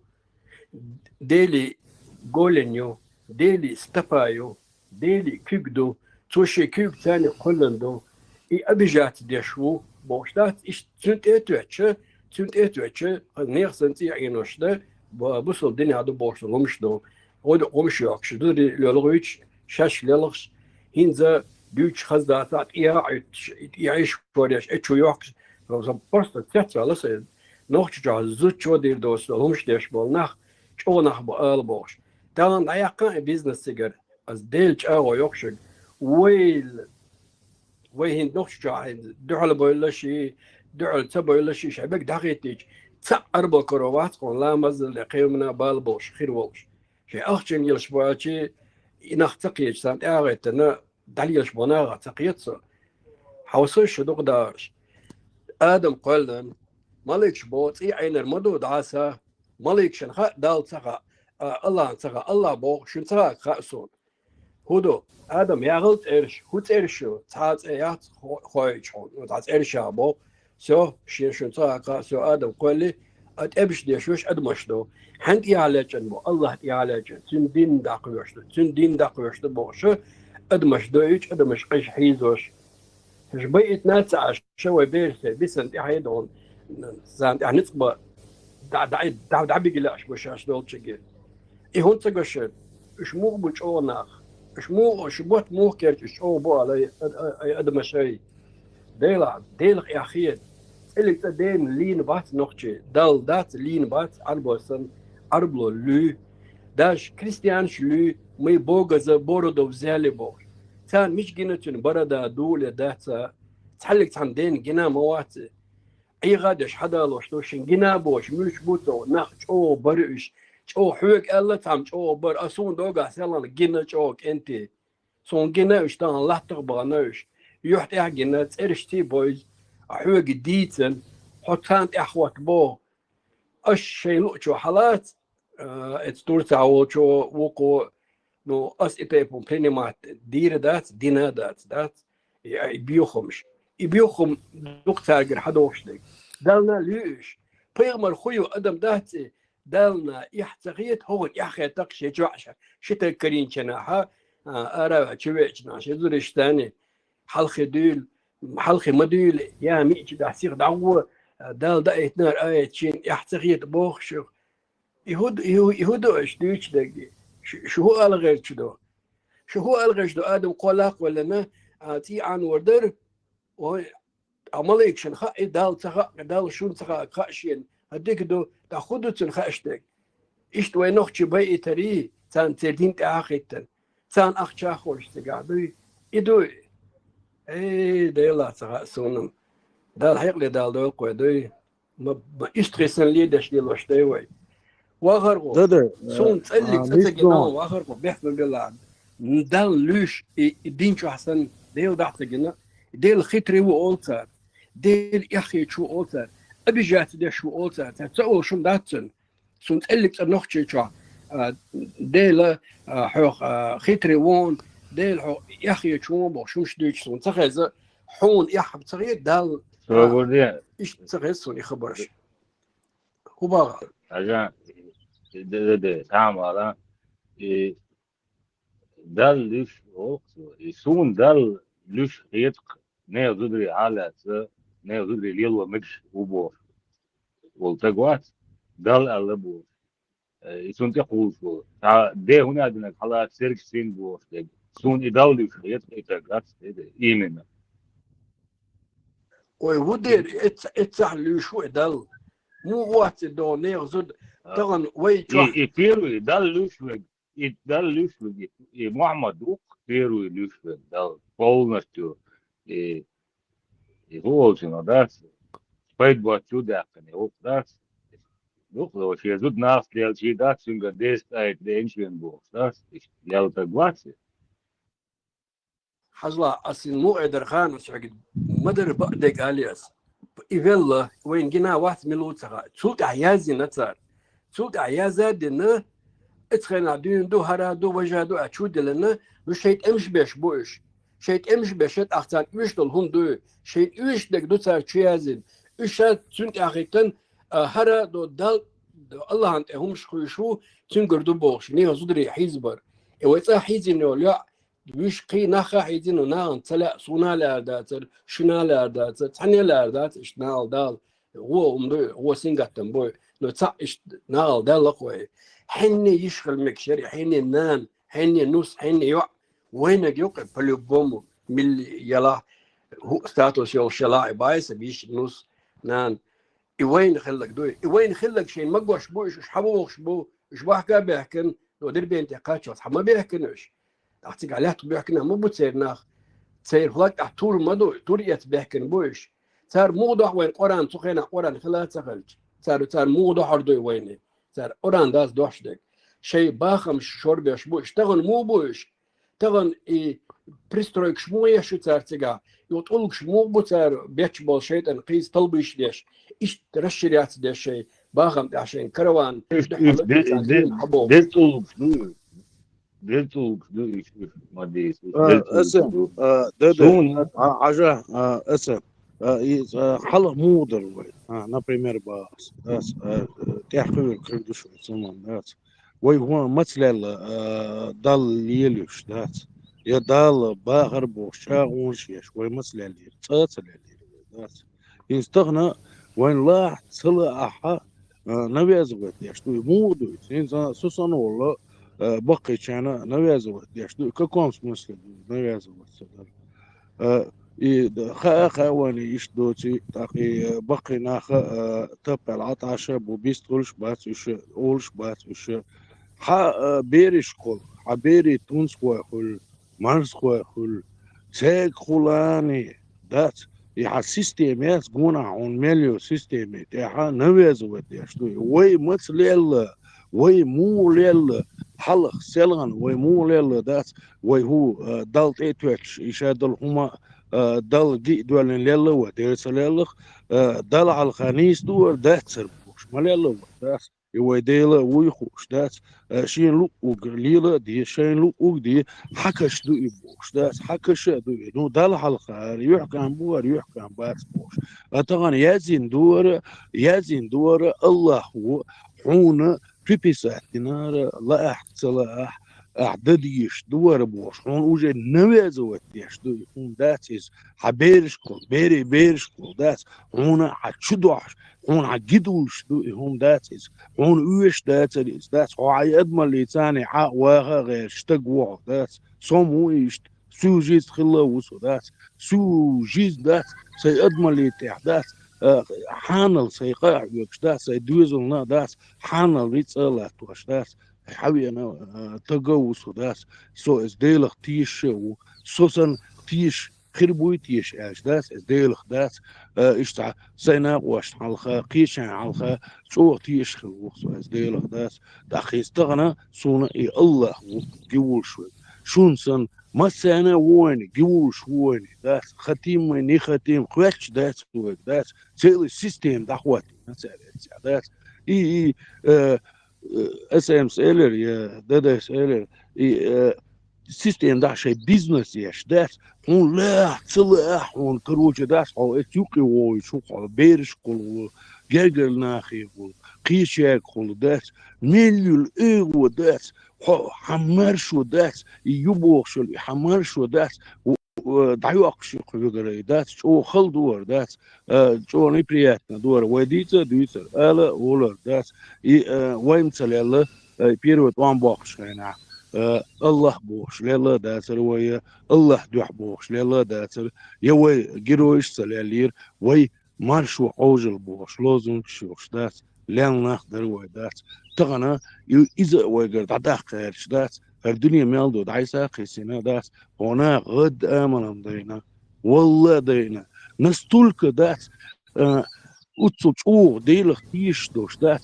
ديلي جولينيو ديلي ستفايو ديلي كيكدو توشي كيك ثاني قلندو اي ابيجات ديشو بوشدات ايش تنت اتوتش نير سنتي عينوش ده بوصل الدنيا هذا بوصل ومشدو هو قمش ياكش دوري لولغويتش شاش للغش هينزا دوتش خزدات يعيش فوريش اتشو ياكش لو برست تاتسا لسه نوختش جا زوتشو دير دوس ومش ديش بولناخ شو ناخ بقال بوش دان دايقان بيزنس سيجر از ديلش او يوكشن وين نوختش جا دعل بولا شي دعل تبولا شي شعبك داغيتيج تأربع كروات قون لا مزل لقيمنا بالبوش خير والش شي أخشن يلشبواتي نختقيج سانت أغيتنا دليلش بناغة تقيتسا حوصش دقداش آدم قلن ملك شبوت عين المدود عاسا ملك شنخاء دال تغا الله تغا الله بو شن تغا خاسون هودو آدم يغلط إرش هو ترشو تعات إيات خويش هون وتعات إرش أبو سو شن تغا خاسو آدم قلي أتبش ديشوش أدمشتو حنت يعالجن بو الله يعالجن تن دين داقيوشتو تن دين داقيوشتو بوشو أدمش دويش أدمش قش حيزوش هش بيت ناتعش شوي بيرسي بسنت حيدون زانت نتبا دع بيجلاش بشاش دول تشجع هون تقشر إيش مو بتشوناخ إيش مو شبوت مو كيرش أو بو على أدمشي ديل يا أخي اللي تدين لين بات نقطة دال دات لين بات أربعة أربعة لو داش كريستيانش لو مي بوجز بوردو زالي بور تان مش جنتون بردا دولة داتا تحلق عن دين جنا موات أي غادش حدا لوشتوشين جنا بوش ملش بوتو ناخ أو بريش أو حوك الله تام أو بر أسون دوغا سلان جنا أوك أنتي سون جنا وشتان الله تقبلناش يحتاج جنا ترشتي بويز حوك ديتن حطان أخوات بو الشيء لوشو حالات اتستورتاو شو وقو نو أس إتيبون بينمات دير دينا دات يبيوخمش يبيوخم دكتور حدوش لك دالنا ليش بيغمر خويو أدم داتي دالنا يحتقيت هون يحكي تقشي جوعشة شتا كرين شناحا أرى شويتنا شزرش تاني حلقي دول حلقي مدول يا ميج دحسيق دعوة دال دايتنار آية شين يحتقيت بوخشو يهودو ايش دوش دقي شو هو الغير شدو شو هو الغير شدو آدم قلاق ولا ما تي عن وردر وعمليك شن خا دال تخا دال شون تخا خاشين هديك دو تاخدو تن خاشتك إيش توي نخش بي تري تان تدين تاخيتن تان أخشى خوش تقعدي يدو إيه ديلا تخا سونم دال حقل دال دول قوي ما إسترسن ليدش ديلوش ديوي واخرقو سون تسلك تسجنا واخرقو بيحكم بالله دال لوش الدين شو حسن ديل دحتجنا ديل خطري وأولتر ديل يخي شو أولتر أبي جات ده شو أولتر تسوي شو داتن سون تسلك نخشة شو ديل حوخ خطري وون ديل حو يخي شو بو شو مش دوش سون تخيز حون يحب تغير دال إيش تغيز سون يخبرش هو باغ عشان ده تعمل دال ليش يسون دال ليش يتق نه زدري على نه زدري ليلو مش وبور والتقوات دال اللبور يسون تقول ده هنا عندنا حالات سيرك سين بور سون يدال ليش يتق يتقات إيمنا ويودير اتسحل شو دال مو وقت دو نه زد طبعا وي يفيرو دال ليش دال ليش محمد روك فيرو ليش دال полностью يقولون ده спать بوتشودا كان يقول ده لو شيء زود ناس ليال شيء ده سينغ ديست ايت دينشين بوكس ده ليال تقواتي حصلا أصل مو قدر خان سعيد مدر بعدك علياس إيفيلا وين جينا واحد ملوتها سلطة عيازي نتار سلطة عيازة دنا اتخنا دين دو هرا دو وجه دو أشود لنا وشيء أمش بيش بوش شيء أمش بيشت أحسن إيش دلهم دو شيء إيش دك دو تار شيازين إيش سنت أخيتن هرا دو دال الله أنت همش خويشو تنقر دو بوش نيه زودري حيزبر وإذا حيزين ولا ويش قي نخا حيزين ونان تلا صونا لارداتر شنا لارداتر تحني لاردات إيش نال دال هو أمدو هو سنقتن بوي لو تا إيش نال دال لقوي حني يشغل مكشري حني نان حني نص حني يوع وينك يوقف بلوبومو من يلا هو ستاتوس يو شلاعي بايس بيش نص نان وين خلك دوي وين خلك شيء ما قوش بوش ايش حبوش بو ايش بحكي بيحكن لو دير بين تقاتش ما بيحكنش اعطيك عليه بيحكنا مو بتصيرناخ تصير هلاك احتور مدو توريت بيحكن بوش صار موضوع وين قران سخينا قران خلات سخلج صار موضوع هردوي وين صار قران داس دوشدك شيء باخم شربش بوش تغن مو بوش تغن بريسترويك شموية شو تارتقع يوطولك شمو بوتار بيتش بول شيطان قيس طلبيش ليش إيش ترشريات دي شيء باغم عشان كروان دحلت تعليم حبوب اسم ده عجاه اسم حلق مودر например бас تحقيق كردش سمان داس وي هو مثل دال ليلوش داس يا دال باغر بوشا ونشيش وي مثل اللي تصل اللي داس يستغنى وين لا صلاحه نبي ازغت يشتو مودو انسان سوسن والله بقي كان نوازو يشتو كقومس مسلم نوازو صدر خا واني يشدوتي تاقي بقي ناخ تبع العطاشة بوبيست قولش بات وش قولش بات وش بيرش قول بيري تونس قول مارس قول سيك خلاني دات يا سيستمات قونا عن مليو سيستمات يا نوازو يشتو وي مثل وي مو ليل حلق سلغن وي مو ليل دات وي هو دالت ايتوش يشادل هما دال دي دول ليل وديرس ليل دال على الخنيس دور دات سربوش ما ليل دات وي ديل ويخوش دات شين لو وقليل دي شين لو ودي حكش دو يبوش دات حكش دو نو دال على الخار يحكم بور يحكم بات بوش طبعا يازين دور الله هو حون بيبيسات دينار لا احتصلاح اعداديش دور بوش هون وجه نوازوت يش دو يكون داتيز حبيرش كل بيرش كل دات هون حتشدوش هون حجدوش دو هم داتيز هون ويش داتيز دات هو عيدمر لي تاني حق واغا غير شتقوع دات صومو يشت سوجيز خلا وسو دات سوجيز دات سيدمر لي تح دات حانل سيقاع يوكش دات سيدوزلنا دات حانل ريتس الله توش دات حوي انا تجوز دات سو از ديلخ تيش سوسن تيش خربوي تيش اش دات از ديلخ دات اشتع سينا واش حلخه قيش حلخه شو تيش خلوخ سو از ديلخ دات داخي استغنى سونا اي الله جول شوي شونسن ما سنة وين جوش وين دات ختيم مني ختيم قوتش دات وين دات سيل سيستم دعوات دات اي اس ام سيلر يا دادا سيلر اي سيستم ده شيء بيزنس ياش دات هون لا صلاح هون كروج دات او اتيوقي وي شو بيرش كل جاجر ناخي قيشاك كل دات مليون ايرو دات حمرشو دات يبوخشو حمرشو دات دعيوقشو قبل دات شو خل دور دات شو نبرياتنا دور وديتا دويتا الا ولا دات وين تسال بيرو وان بوخش هنا الله بوش ليلا داتر ويا الله دوح بوش ليلا داتر يوي جيروش سلالير وي مارشو عوجل بوش لازم شوش دات لين نقدر وي دات تغنى إذا ويقدر تعطيه خيرش دات الدنيا مالدو دعيسا قيسينا دات هنا غد آمنا دينا والله دينا نستولك دات أتسوش ديلخ تيش دوش دات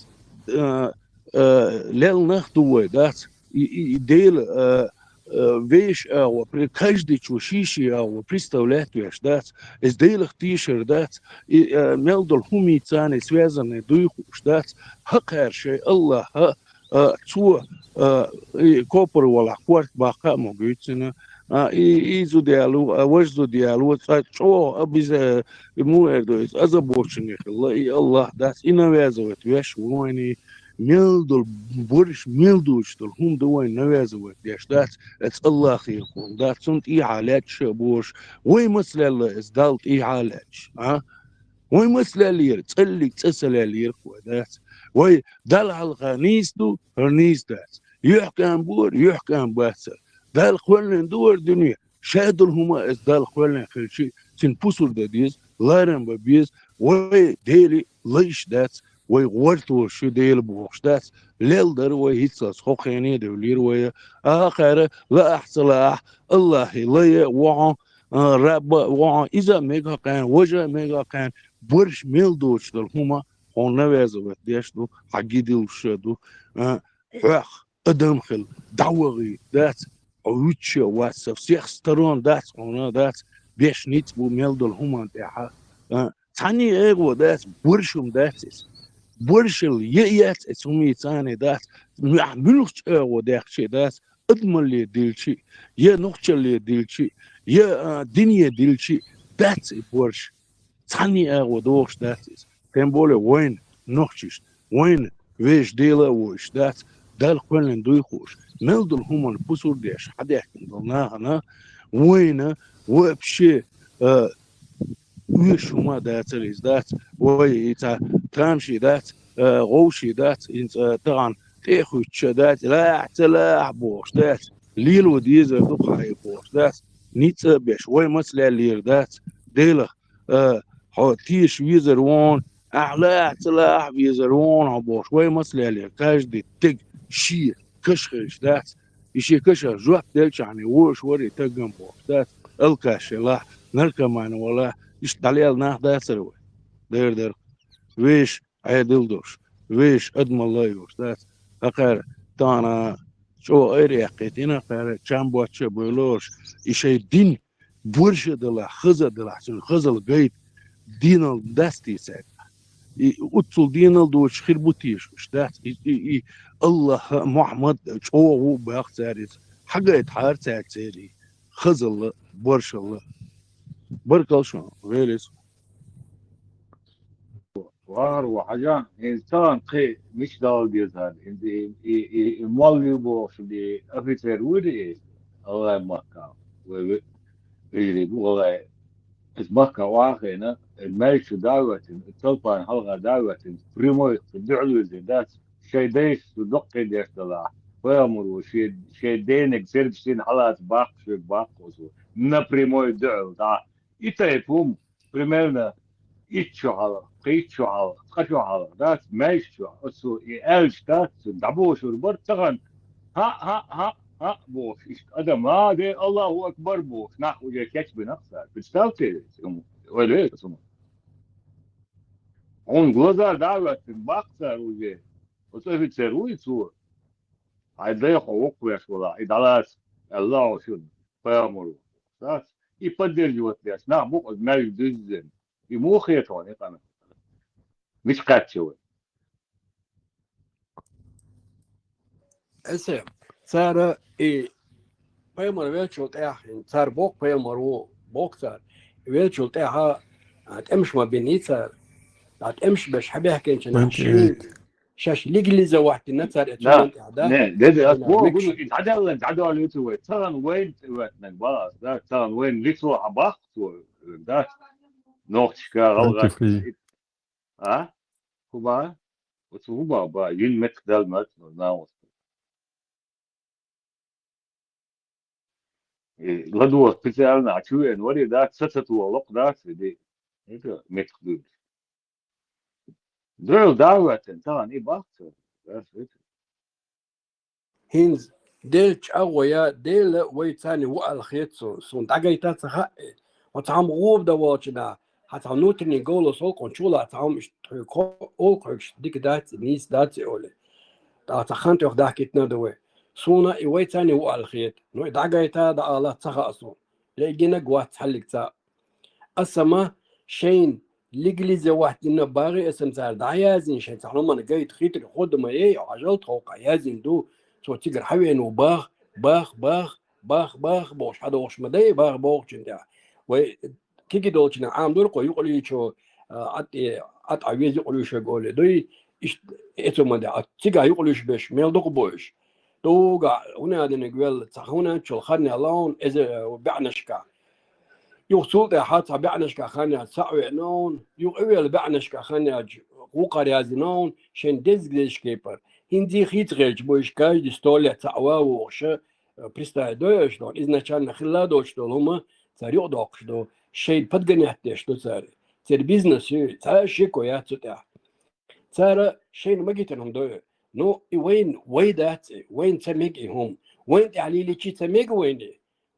ليل نخدوه دات ديل вещь при каждой чушище представляешь дать сделать тишер дать и мелдол хумицаны связаны дух дать хакерши Аллах цу копр вала кварт бака могучина и зудиалу ваш зудиалу цо без муэрдо азабоченных Аллах дать и навязывает вещь войны ميلدول بورش ميلدوش دول هم دوين نوازوت ديش دات اتس الله خيركم دات سنت اي علاج بورش وي مثل الله ازدالت اي علاج وي مثل اللي تسلك تسال اللي دات وي دال على الغنيس دو هرنيس دات يحكم بور يحكم باسر دال خولن دور دنيا شادل هما ازدال خولن خل شيء تنبوسل داديز لارن ببيز وي ديلي ليش دات وي غورتو شو ديل بوشدات ليل در وي هيتساس خوخيني دولير وي آخر لا احصلاح الله لي وعا رب وعا إذا ميغا كان وجه ميغا كان برش ميل دوش دل هما هون نوازو ديش دو حقي ديل شدو حوخ ادم خل دعوغي دات عوتش واسف سيخ سترون دات قونا دات بيش نيت بو ميلدل همان تاعها تاني ايغو دات برشم داتس برشل يأت اسمي تاني دات ملوش ايغو داخشي دات ادمن لي ديلشي يا نوخشل لي ديلشي يا دنيا ديلشي داتس برش تاني ايغو دوخش داتس كان بولي وين نوخشش وين ويش ديلا وش دات دال كلن دويخوش ملدل همان بسور ديش حدا يحكي ضلناها أنا وين وبشي ويش هما دات ريز دات ويتا ترامشي دات غوشي دات انت طبعا تيخو دات لا تلا بوش دات ليل وديزر دقاي بوش دات نيت بيش وي مسلا لير دات ديلا تيش ويزر وون أعلى تلا ويزرون عبوش وي مسلا لير كاش دي تج شي كشخش دات يشي كشخ جوات دلش يعني وش وري تجن بوش دات الكاش لا نركا معنا ولا يشتغل لنا دات سروي دير ويش عيدل دوش ويش ادم الله يوش دات اخر تانا شو ايري حقيتنا خير تشامبو تشبولوش يشي دين برش دلا خزا دلا خزل قيد دين داستي ساعد أتصل دين الدوش خير بوتيش وش دات الله محمد هو باخ ساريس حاجة يتحار ساعد ساري خزل برش الله بركل شو غيرس وار وحاجة إنسان قي مش دال بيزهر إنت مالي بوش دي أفيتر ودي الله مكة ويجري والله اسمك واخينا المايش دعوة الطلبان حلقة دعوة بريمو الدعوة ذات شيء ديش دقي ديش دلا ويامر شيء دينك سيربسين حالات باق وزو نا بريمو الدعوة دا يتايفهم بريميرنا يتشو حالا قيتشو حالا قشو حالا دات مايشو أسو يألش دات دعبوش وربر تغن ها بوش ادم هذا الله اكبر بوش نحو جاي كاتب نفسه بتستوتي ولا ايه اسمه он глаза давят бакса уже вот офицеру цу айда ховквеш вала и далас الله شو فامر صح يقدر ليش نا مو ما يدزن يمو خيطون يقنا مش قاتشو اسم صار بيمر ويلشوت صار بوك بيمر بوك صار ويلشوت هتمش ما بينيت صار هتمش باش حبيها كانش نحشين شاش ليجلي زواحت النصر اتمنت لا ده هو بيقول يتعدل على اليوتيوب ترى وين وقتنا خلاص ده ترى وين ليتو عباق ده نوتشكا غلط ها هو وتوبا با ين متدل مت ناوس غدوة بتسألنا عشو إن ولي ده ستة ولق ده دي إيه متخدود دول دعوة طبعا إيه باكتر هينز ديلش أويا ديل ويتاني وقال خيتسو سون دعايتا تخا وتعم غوب ده واتشنا هتعم نوتني جولو سول كونشولا هتعم أول كرش ديك دات نيس دات أولي تخانت يخ دحكتنا دوي سونا ويتاني وقال خيت نو دعايتا ده الله تخا أصلا لقينا جوات حلق تا أسمى شين لجلي واحد إنه باغي اسم صار دعيازين شين تعلم أنا جاي تخيط خد ما إيه عجل توقع يازين دو سو تيجر حبي إنه باخ بوش هذا وش مداي باخ بوش جندا وكيكي دولتنا عام دول قوي يقول لي شو أت عويز يقول لي شو يقول دوي إيش إتو مدا تيجا يقول لي بيش ميل دوق بوش دوقع هنا هذا نقول هنا شو خدنا لون إذا بعنشكا يوصل ده حتى بعنشكا خانة سعوي نون يقوي بعنشكا خانة وقار يازنون شن دزجلش كيبر هندي خيت غير بوش كاج دستولة تعوا وش بريستا دوش دون إذا كان خلا دوش دول هما سريع دوش دو شيء بدقني حتىش دو ساري سر بيزنس سار شيء كويات ستا سار شيء ما جيتهم دو نو وين دات وين تميج هم وين تعليلي شيء تميج وين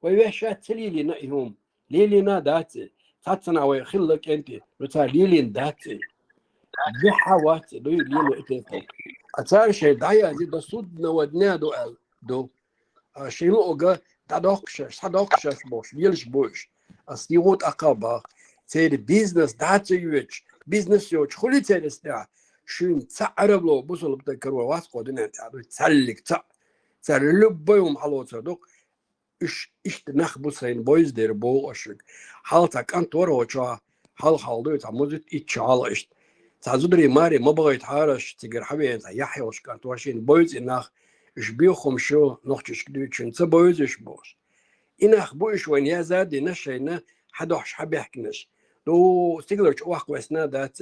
ويشات تليلي نهم ليلينا داتي تاتنا ويخلك انت بتاع ليلين داتي بحوات دو ليلو اتنكم اتار شيء دايا زي دسود نودنا دو شيء لوغا تدوقش بوش يلش بوش أصيوت أقابا تير بيزنس داتو يوش بيزنس يوش خلي تير استع شون تعرب له بوصل بتكروا واسقو دنا تعرف تسلك تسلب بيوم على صدق إيش تنخبو سين بويز دير بو أشك حالتك أنت ورا شا حال حالدو تعمزت إتشال إيش تعزدري ماري ما بغيت حارش تجر حبي أنت يحيى وش كانت واشين بويز إنخ إيش بيخم شو نختش كده شن تبويز إيش بوش إنخ بوش وين يا زاد نشينا حدوش حبي حكنش لو تقدرش واحد وسنا ذات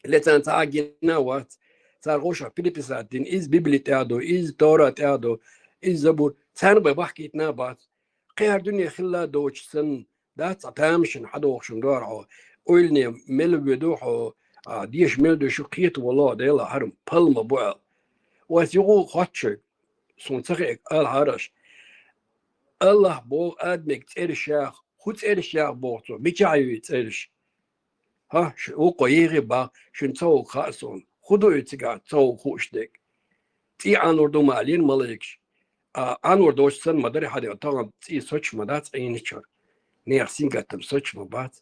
لتان تعجنا وات تارغوشا بيلبسات دين إز بيبلي تعدو إز تورا تعدو إز زبور تان بحكي تنابات قيار دنيا خلا دوش سن دات تامشن حدوشن دورعو أولني مل بدوحو ديش مل دو شقيت والله ديلا حرم بالما بوال واسيغو خاتشك سون تغيق آل هارش الله بو آدمك تيرشاخ خود تيرشاخ بوغتو ميجايو تيرش ها شو قيغي با شن تو خاصون خدو يتقع تو خوشدك تي انور دو مالين مالكش انور دوش سن مدري حدا طبعا تي سوتش مدات اينشر نيرسين قتم سوتش مبات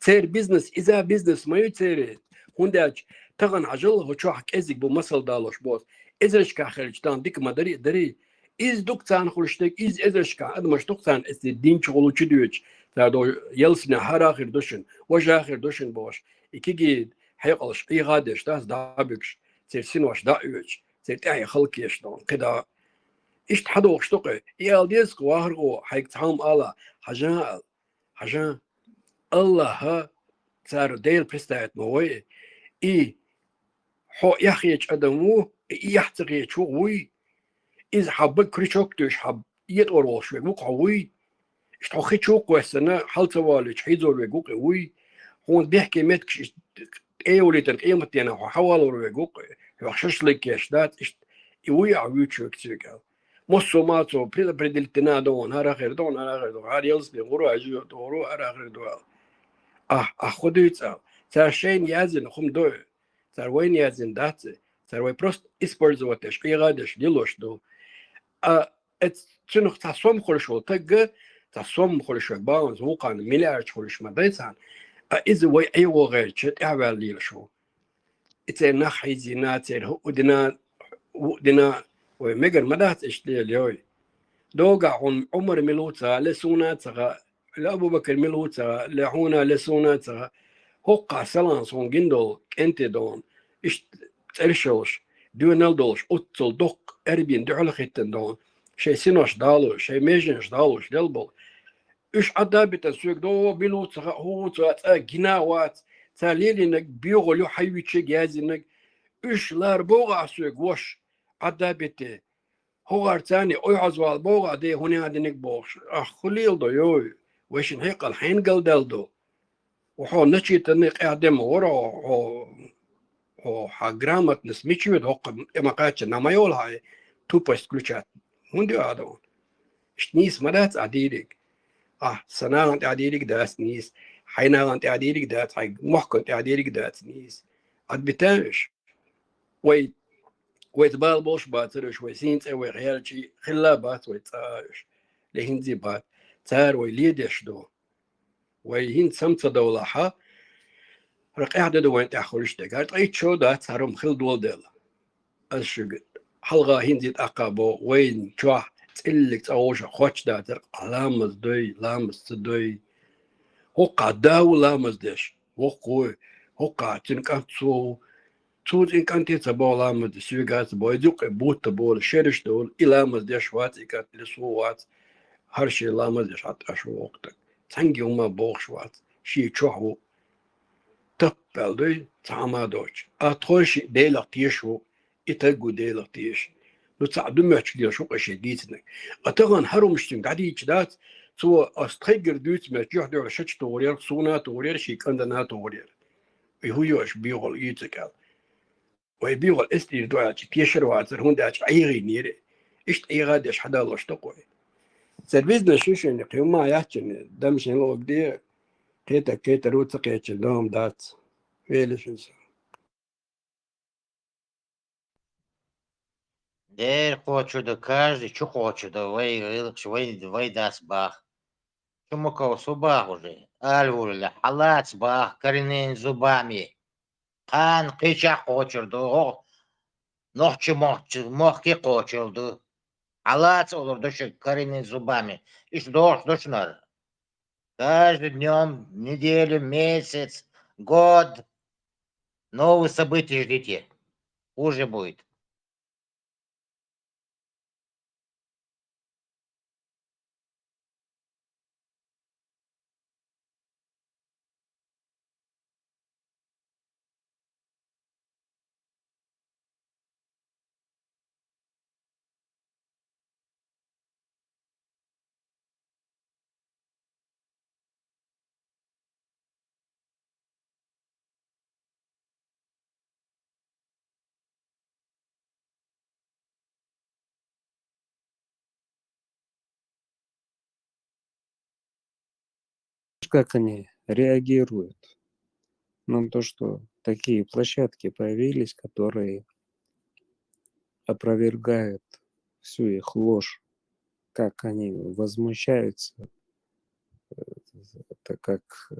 تير بيزنس اذا بيزنس ما يتير هنداج طبعا عجل هو شو حك ازيك بو مسل دالوش بوز ازرش كا خرجتان ديك مدري دري iz duktan خوشتك iz ازرشكا ادمش دكتان اس الدين شغلو تشدوش تادو يلسنا هراخر دوشن وجاخر دوشن بوش اكيد حيقلش اي غادش تاس دابكش ترسين واش دايوش تاعي خلقيش دون كدا ايش تحدو شتقي يال ديسك واهرغو حيك تحوم الله حاجه الله ها صار ديل بريستات موي اي حو يخيج ادمو يحتقي شوي إذا حبك كريشوك دوش حب يتوروش ويقوق عوي اشتوخي تشوك وسنا حال توالج حيزور ويقوق عوي هون بيحكي متك ايولي تنك ايمتينا وحوال ويقوق يوحشش لك يشدات يوي عوي تشوك تشوك مصو ماتو بريدلتنا دون هارا خير دون هار يلسني غرو عجيو دورو هارا خير دون خدو يتسال تار شين يازن خم دو تار وين يازن داتي تار وي بروست اسبرز واتش قيغادش ديلوش دو تنخ تصوم خلش وتجا تصوم خلش باونز وقان مليار خلش مدرسان إذا وي أي وغير شت أعمل لي شو إذا حيزي ناتر ودنا ومجر مدات إشتري اليوم دوقع عمر ملوتا لسوناتها لأبو بكر ملوتا لحونا لسوناتها هقع سلان صون جندل أنت دون إش ترشوش دون دولش أتصل دق أربين دعلا ختن دون شيء سينوش دالو شيء ميجنش دالوش دلبل إيش عدابة السوق دو بلوت هو جناوات تاليلينك بيغلو حيوتش جازينك إيش لار بوغا سوق وش عدابة هو ارتاني أي عزوال بوغا دي هنا دينك بوغش خليل دو يوي ويش نحيق الحين قل دو وحو نشي تنق اعدم ورا هو حجرامة نسميتشي ودوق مقاتش نما يولها تو بس كلوشات هندي هذا شنيس مدات عديدك سنة أنت عديدك داس نيس حينا أنت عديدك داس حي محكم أنت عديدك داس نيس عد بتاعش ويتبال بوش باترش ويسينت وغير شيء خلابات ويتاش لهندي بات تار ويليدش دو ويهين سمت دولها رقيع دو وين تأخرش دقات أي شو ده تارم خل دول دل أشجع حلقة هندي أقابو وين شوح تقلك تأوش خوش ده ترق لامز دوي لامز تدوي هقع داو لامز دش وقوي هقع تنكتسو تود إن كنت تبغى لامز سويقات بوي دوق بوت تبغى شرش دول إلامز دش وات إكات لسوات هرشي لامز دش عطش وقتك تنجي وما بوخش وات شي شوحو تقبل دوي تعمى دوش أتخش ديلا تيشو إتقو ديلا تيش لو تعدو ماتش ديال شو قشي ديتنك أتغن هرمشتم قاعدي يجدات سوى أستخير دوت ماتش يحدو على شتش تورير صونا تورير شي كندنا تورير هو يوش بيغل يتكال ويبيغل استير دوات تيشر واتر هون داش عيغي نيري إشت إيغادش حدا الله اشتقوي سربيزنا شوشن يقيم ما يحجن دمشن لو بدي كيتا روت سقيتش دوم دات ويلش Der хочет, да каждый, что хочет, да вы даст бах. Чумаков субах уже. Альвуля, халац бах, коренными зубами. Хан кыча хочет, да нохчи мохки хочет, да. Халац olur, да коренными зубами. И что надо? Каждый днем, неделю, месяц, год. Новые события ждите. Хуже будет. Как они реагируют на то, что такие площадки появились, которые опровергают всю их ложь, как они возмущаются, это как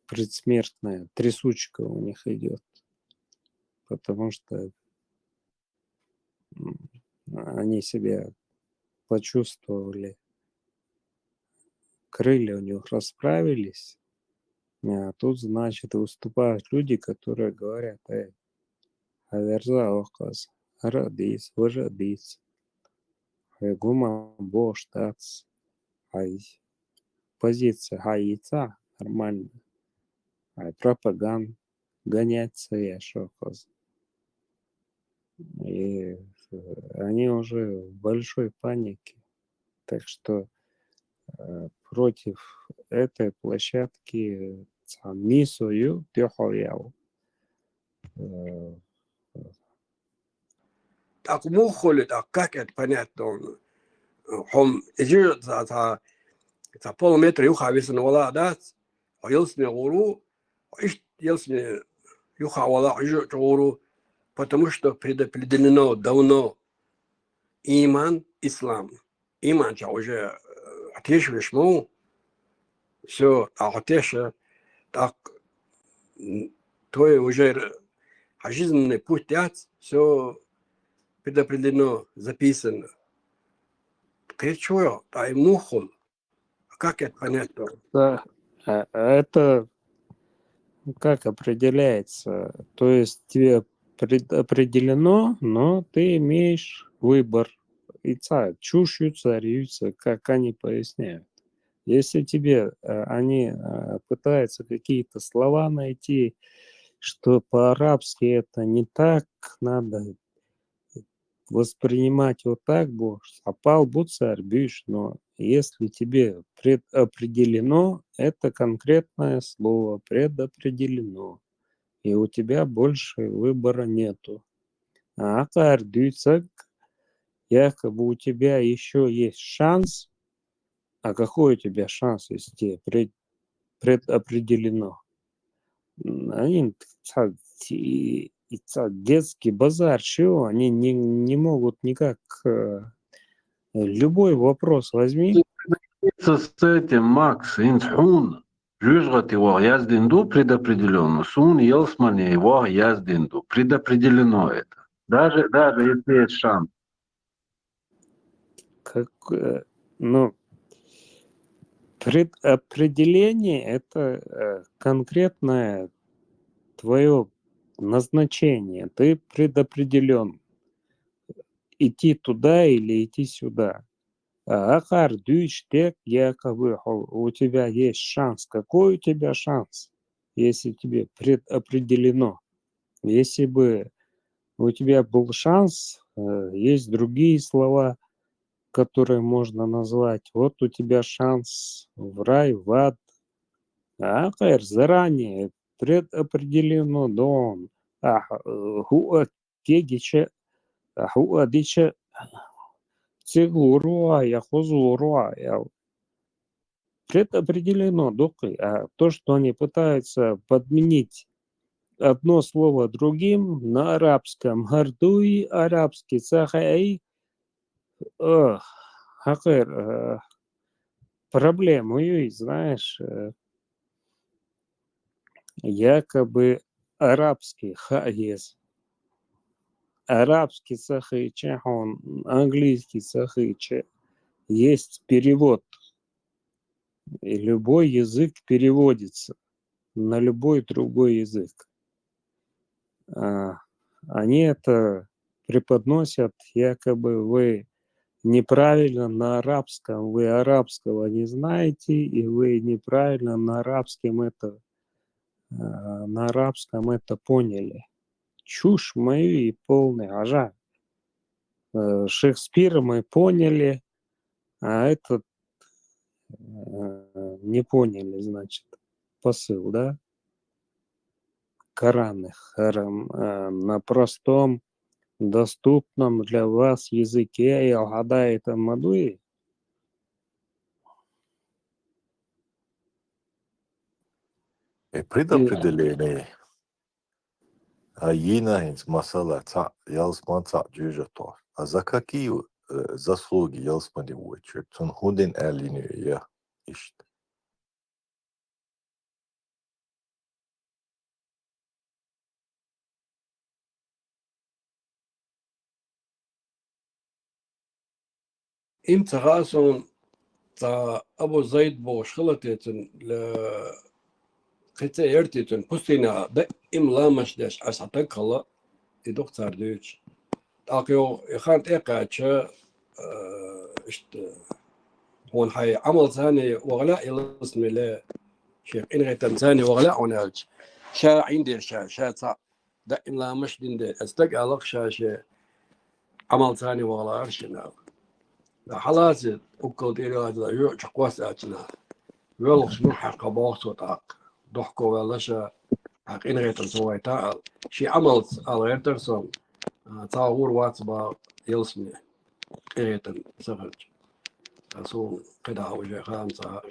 предсмертная трясучка у них идет, потому что они себя почувствовали, крылья у них расправились, а тут, значит, выступают люди, которые говорят: Аверза Охаз, Радис, Вожадис, Гума Боштац, Ай, позиция Хаица нормально, ай, пропаганда, гоняться я Шохаз. И они уже в большой панике. Так что против этой площадки Мисою Тёхояу. Так мухоли, так как это понятно? Хом идет за полметра юха весен вала дат, а елсне гору, ищ елсне юха вала идет гору, потому что предопределено давно иман, ислам. Иман уже отеш вишму, все, отеша, так твой уже жизненный путь, все предопределено, записано. Ты чего? Ай мухол. Как это понятно? Да, это как определяется? То есть тебе предопределено, но ты имеешь выбор. И чушью царюются, как они поясняют. Если тебе они пытаются какие-то слова найти, что по-арабски это не так, надо воспринимать вот так, апал буцар бюш, но если тебе предопределено, это конкретное слово, предопределено, и у тебя больше выбора нету. А акардюцак, якобы у тебя еще есть шанс. А какой у тебя шанс, если тебе предопределено? Они детский базар, чего? Они не могут никак... Любой вопрос возьми. С этим, Макс, инсхун, жужгат его яздинду предопределенно, сун елсмане его яздинду, предопределено это. Даже если есть шанс. Предопределение – это конкретное твое назначение. Ты предопределен идти туда или идти сюда. Ахар дюйштек якобы у тебя есть шанс. Какой у тебя шанс, если тебе предопределено? Если бы у тебя был шанс, есть другие слова, которые можно назвать. Вот у тебя шанс в рай, в ад. Ахар заранее предопределено дом. Хуа кегиче, хуа диче цигуруая, хозуруая. Предопределено, докой. А то, что они пытаются подменить одно слово другим на арабском. Гардуй арабский, цахай, хакер, проблему есть, знаешь, якобы арабский хаез. Арабский цахайче, он английский цахайче. Есть перевод. И любой язык переводится на любой другой язык. Они это преподносят, якобы вы неправильно на арабском, вы арабского не знаете, и вы неправильно на арабском это поняли. Чушь мою и полный ажа. Шекспира мы поняли, а этот не поняли, значит, посыл, да? Коран на простом, доступном для вас языке и алгадает Амадуи. Предопределение. Есть масала ялсман джужато. А за какие заслуги ялсман девочек? Он худен алинию я ищет. إمتى غاسون تا أبو زيد بوش خلطيتن قتا يرتيتن بوستينا دا إملامش داش عساتك خلا دكتور دوش أقيو يخانت إيقاتشا إشت هون حي عمل ثاني وغلاء يلصمي لا شيخ إن غيتن ثاني وغلاء ونالج شا عندي شا تا دا إملامش دين دا أستق ألق شا عمل ثاني وغلاء أرشنا خلاص وكل إيراد يوجد قوس أجنا ويلغ شنو حق باص وتاق ضحكوا ولا شا حق إن غيتن سوي تعال شي عمل على غير ترسم تعور واتبا يلسمي غيتن سفرج أسون قدع وجه خامسة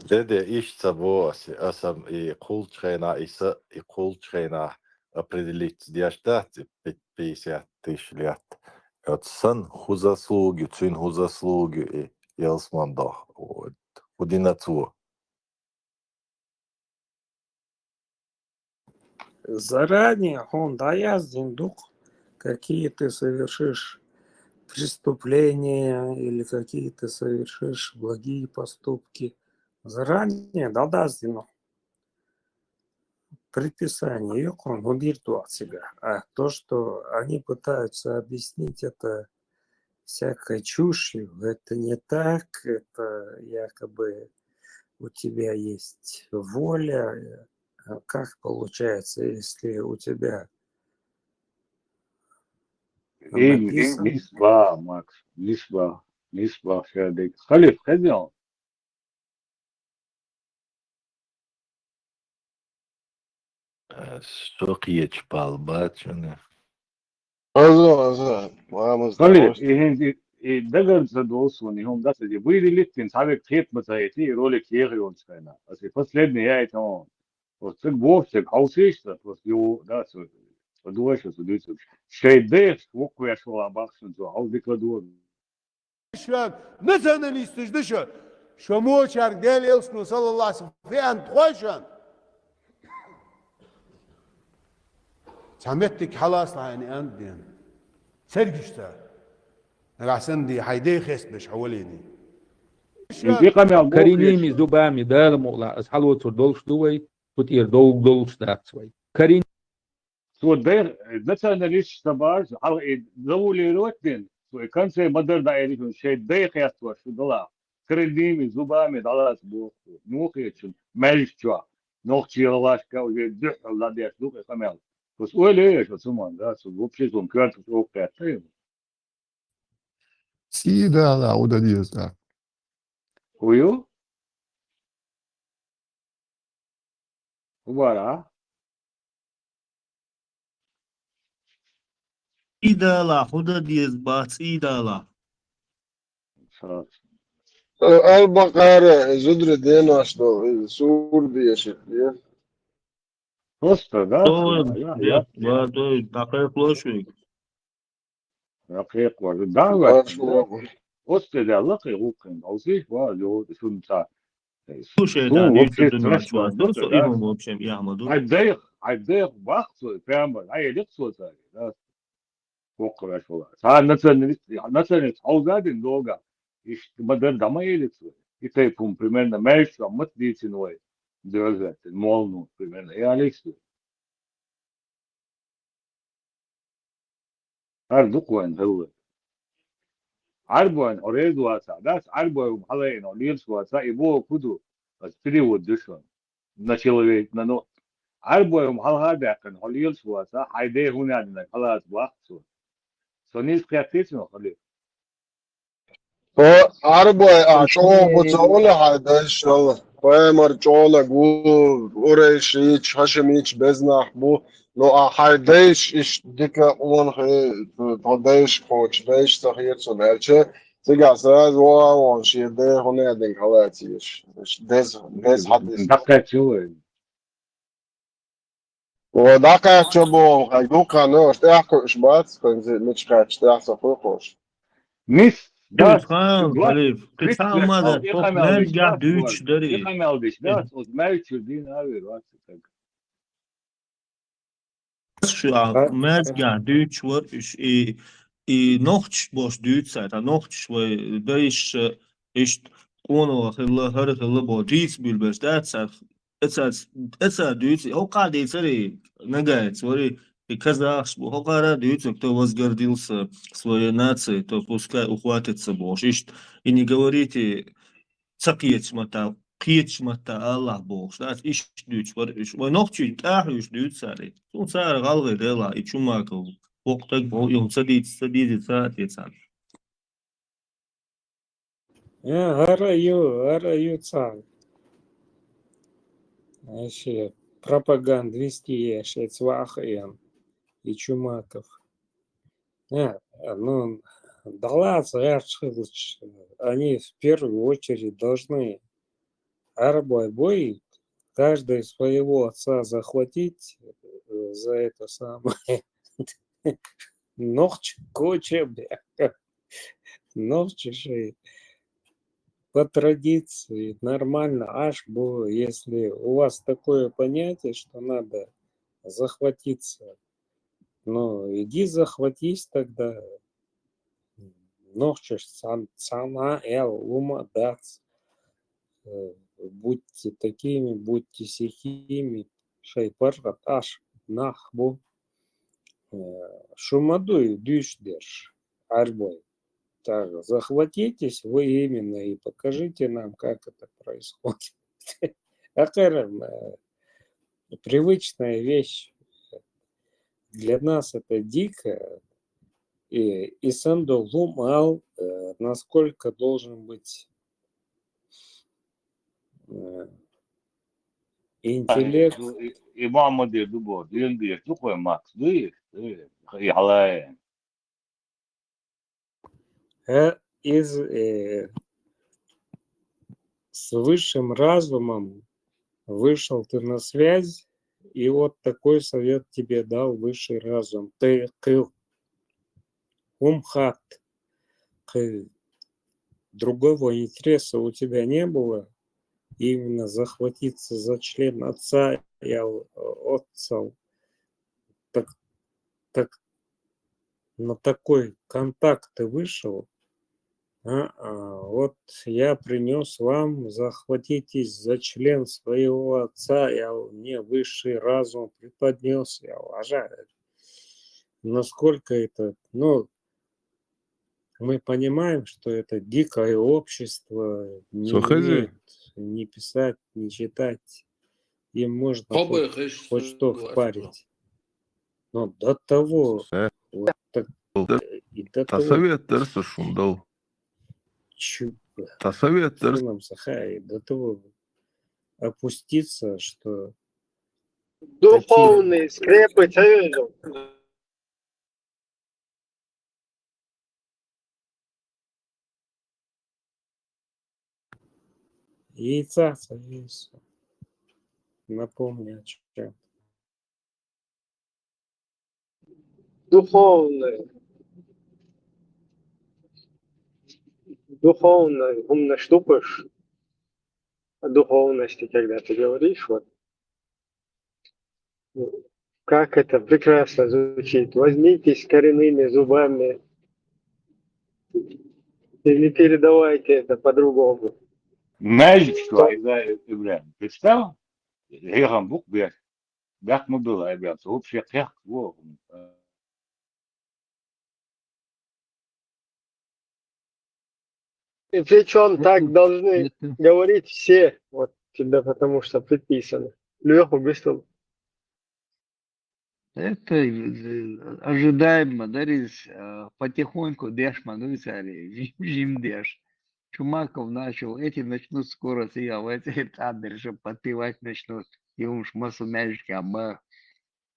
ده إيش تبوس أسم يقول شينا يقول شينا определить диаштат пятьдесят тысяч лет. От сан хузаслуги, цин хузаслуги и ялсмандах. Удинацу. Заранее он даяздин дух, какие ты совершишь преступления или какие ты совершишь благие поступки. Заранее дадаздину предписание Йохан убирту от себя. А то, что они пытаются объяснить это всякой чушью, это не так, это якобы у тебя есть воля. Как получается, если у тебя написано... نسبة ماكس نسبة شادك خليف خذهم سوقية بالبات شنو خليف يهندي دقل زدوسون هم ده دي بيدي ليتين صاحب خيط مزايتي رولك يغيون سكينا بس فصل نهاية هون وصل بوفسك هاوسيش ده بس يو ده سو دوش سو دوش شيء ده وقوي شو عباقسن سو هاوزك لدور مثلا يستجدش شو مو شارك ديل يلسنو صلى الله عليه وسلم في أن تخوشن سمعتك خلاص يعني أنت دين سرقشتا العسن دي حيدي خيس بش حواليني Коренными зубами, да, мол, схалваться должствуй, тут и долг стацвай. Корень. سو ده مثلا ليش تبارز على دولي روتين سو كان شيء مدر دايري شيء ده خياطوا شو دلا كرديمي زبامي دلاس بو نوخيتشن مالشوا نوختي لاشكا ويدح ولا ديش دوك كمال بس ولا شو سمان ده سو بوبشي سو كانت سو كاتين سيدا لا ودا ديزا ويو وبارا إيدالا خدا ديز بات إيدالا البقرة زدر دين أشتو سور دي شكل Просто, да? Да, да, такая площадь. Окей, да, просто да, лаки рукин, алзих, сунта. Слушай, это Сун они вообще что-то стресс, ночью, да, что да? им, в общем, Яхмаду. عالدايق بحث فاهم هي دي صوتها ده فوق شو ساعات مثلا عاوزات اللغة بدل ده ما يلتسو يتيبون primero ماشي ما تديش نوي ده المول primero يا ليكسو هردوك وين هو عربون أريد واسع ده عربون محلين أو ليلس واسع يبوه كده بس تري ودشون نشيل نانو عربون محل كان هوليلس واسع هيدا هنا عندنا خلاص وقت سونيس كاتيسمو خلي هو عربو عشان بتقول هذا الشغل فمر جولا جو وريشيش هشميش بزنح بو لو هيديش إيش ديك اون خي توديش خوش ديش تغيير سنالشه تيجا ساز وان شي ده هنا دين خلاتيش دز حدث دقة شوي وداك تشبو هيدو كانو اشتاحكو اشبات كنت متشكات اشتاح صفوقوش ميس Evet, ده ha, Vlad Halif. Ты Chris sám Flexal mada, top Ichameldish mergah das düç dari. Ichameldish das od Melchir din aver was Şu mergah düç var, nohç boş düç sayta, nohç ve dayış iş konu hılla har hılla bo düç bülbüş detsat. Etsa düç, o kadar seri nagayt, var и казахш, хокара даются, кто возгордился своей нацией, то пускай ухватится Бог. И не говорите, цакиечмата, киечмата Аллах Бог. Штат иш дюч, вот ногчу тахлюш дюч сари. Сун сар галгы дела, и чумаков. Бог так бог, юм садит, садится. Араю цан. Вообще, пропаганд вести Шецвахаян и Чумаков. Ну, да ладно, они в первую очередь должны арбой каждый своего отца захватить за это самое. Ногч куча, ногчиши по традиции нормально, аж было, если у вас такое понятие, что надо захватиться, ну иди захватись тогда. Ногчиш цана эл ума дац. Будьте такими, будьте сихими, шайпаргат аш нахбу. Шумадуй дюшдеш арбой. Так, захватитесь вы именно и покажите нам, как это происходит. Привычная вещь. Для нас это дико. И Сандолумал, насколько должен быть интеллект. إمام دي دبور دين دي تقوى ماكس دي على С высшим разумом вышел ты на связь, и вот такой совет тебе дал высший разум. Ты умхат, другого интереса у тебя не было, именно захватиться за член отца и отцов. Так на такой контакт ты вышел, вот я принес вам, захватитесь за член своего отца, я мне высший разум преподнес, я уважаю. Насколько это, мы понимаем, что это дикое общество, не умеет ни писать, ни читать, им можно хоть что впарить. Но до того, вот так, и до того, Совет дерсі шундал. Совет дерсі. до того опуститься, что Духовный скрепы союзу. яйца союз. Напомню, о чем. духовное. Духовное, умно штупаешь о духовности, когда ты говоришь, вот, как это прекрасно звучит. Возьмите с коренными зубами и не передавайте это по-другому. Magic что, Ибрahim, представил? Я вам бук бях, бях мы было, Ибрahim, вообще как вот. И причем так должны говорить все, вот тебе потому что предписано. Леху быстро. Это ожидаемо, дарис потихоньку деш мануцари, жим деш. Чумаков начал, эти начнут скоро съявать, эти адерши подпевать начнут, и уж массу мячики,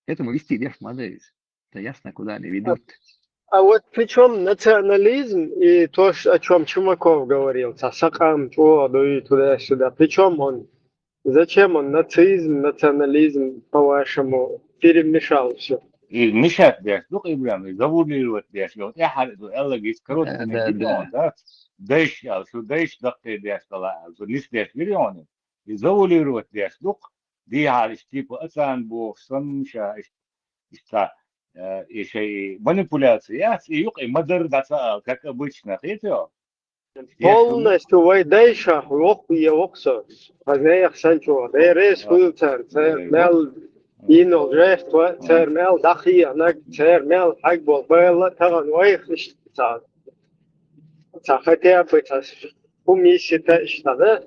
этому вести деш мануис. Это ясно, куда они ведут. А вот причем национализм и то, о чем Чумаков говорил, сакам, и туда-сюда, причем он, зачем он нацизм, национализм, по-вашему, перемешал все? И мешать бях, ну Ибрahim, завуалировать бях, вот я харю, Элла говорит, короткий миллион, да? Дэш, что дэш дакте бях, что не дэш миллионы, и завуалировать бях, ну, дихариш, типа, ацан бог, санша, что еще манипуляция, и юг, и модер, как обычно, это Полностью вайдайша, и оксо, а не я санчо, рейс фулцер, мел, инол жертва, мел дахия, мел хагбол, бэлла, таган вайхлиш, хотя бы умищита, что, да?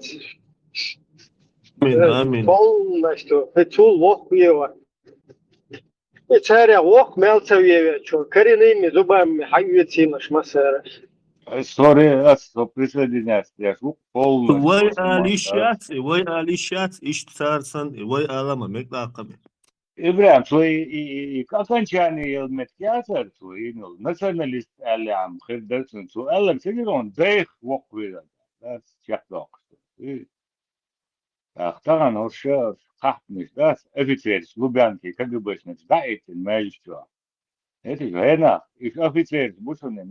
Полностью, петул лохуева. И царя лох мелцевьеве, что коренными зубами хайвети наш масера. история, что присоединяется, я полностью. Вой алишат, иштарсан, вой алама мекаками. Ибрahim, и окончание медкиатор, ну, националист алям, хердерсон, алам, сидирон, дейх воквида, да, чакток. Ахтаран оршер, хахмиш, да, офицер, Лубянки, КГБшник, да, эти, мэйчо. Это же, их офицер, бушуны,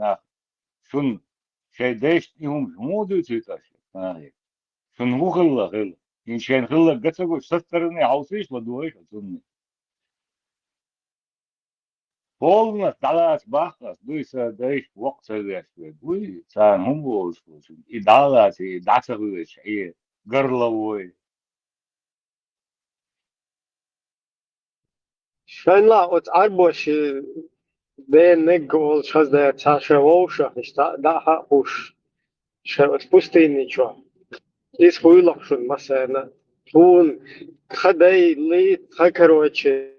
шун, шейдеш, и моду цветашек, шун вухалла, иншен хилла, гацагу, со стороны, аусиш, ладуэш, отсунны. Полностью далас бахас, дуйса дэйш вок цэгэшвэ, дуй цан хумболшвэ, и далас, и дацагуэш, и горловой. Шайнла, от арбош, бен негол, шаз да цаша воуша, да хауш, шават пустынничо. Из хуйлахшун масена, тун, хадай ли, короче,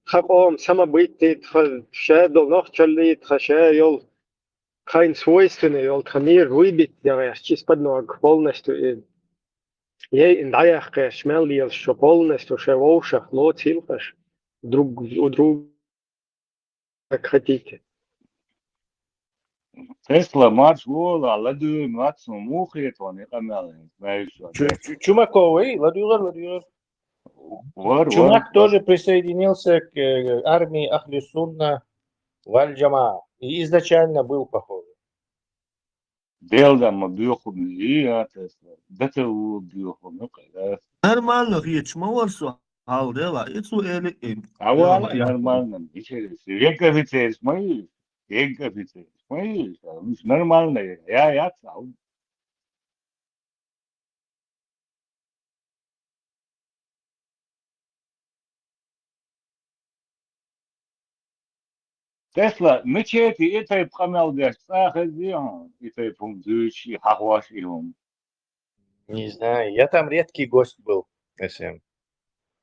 хаком самобытный, шедол нохчали, тхаша йол, кайн свойственный, йол хамир выбит, я чист под ног полностью. Ей индаях шмел ел, что полностью шевоушах, лот силхаш, друг у друга, как хотите. Тесла марш вола, ладу мацу мухи, то не камелы, знаешь что. Чумаковый, ладугар. Чумак тоже присоединился к армии Ахли Сунна валь Джамаа и изначально был похож. Делдам бьёхум и Тесла. Да-то бьёхум, ну когда. Нормально, речь, морсу, алдела, это эле. А вот нормально, через. Вековицер, мои, вековицер, мои, нормально, я цал. Тесла, мечети, это и пхамел деш, сахазион, это и пумдуч, и хахваш, и ум. Не знаю, я там редкий гость был, СМ.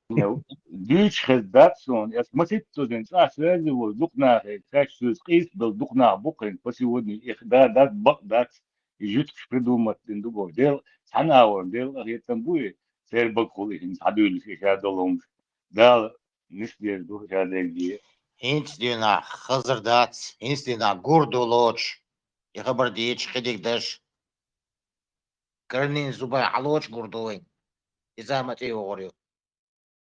Дюч хездатсон, я смотрю, что день, связи его, духна, качество скейс, был духна, букин, по сегодня, их да, и жутко придумать, дел, дел, санаур, дел, это будет, сэр бакулы, садули, я долом, да, не спешь, дух, я деньги. Инстина хазардац, инстина гурдулоч, и хабардич, хедикдаш. Коренные зубы алоч гурдуин. И замати говорю.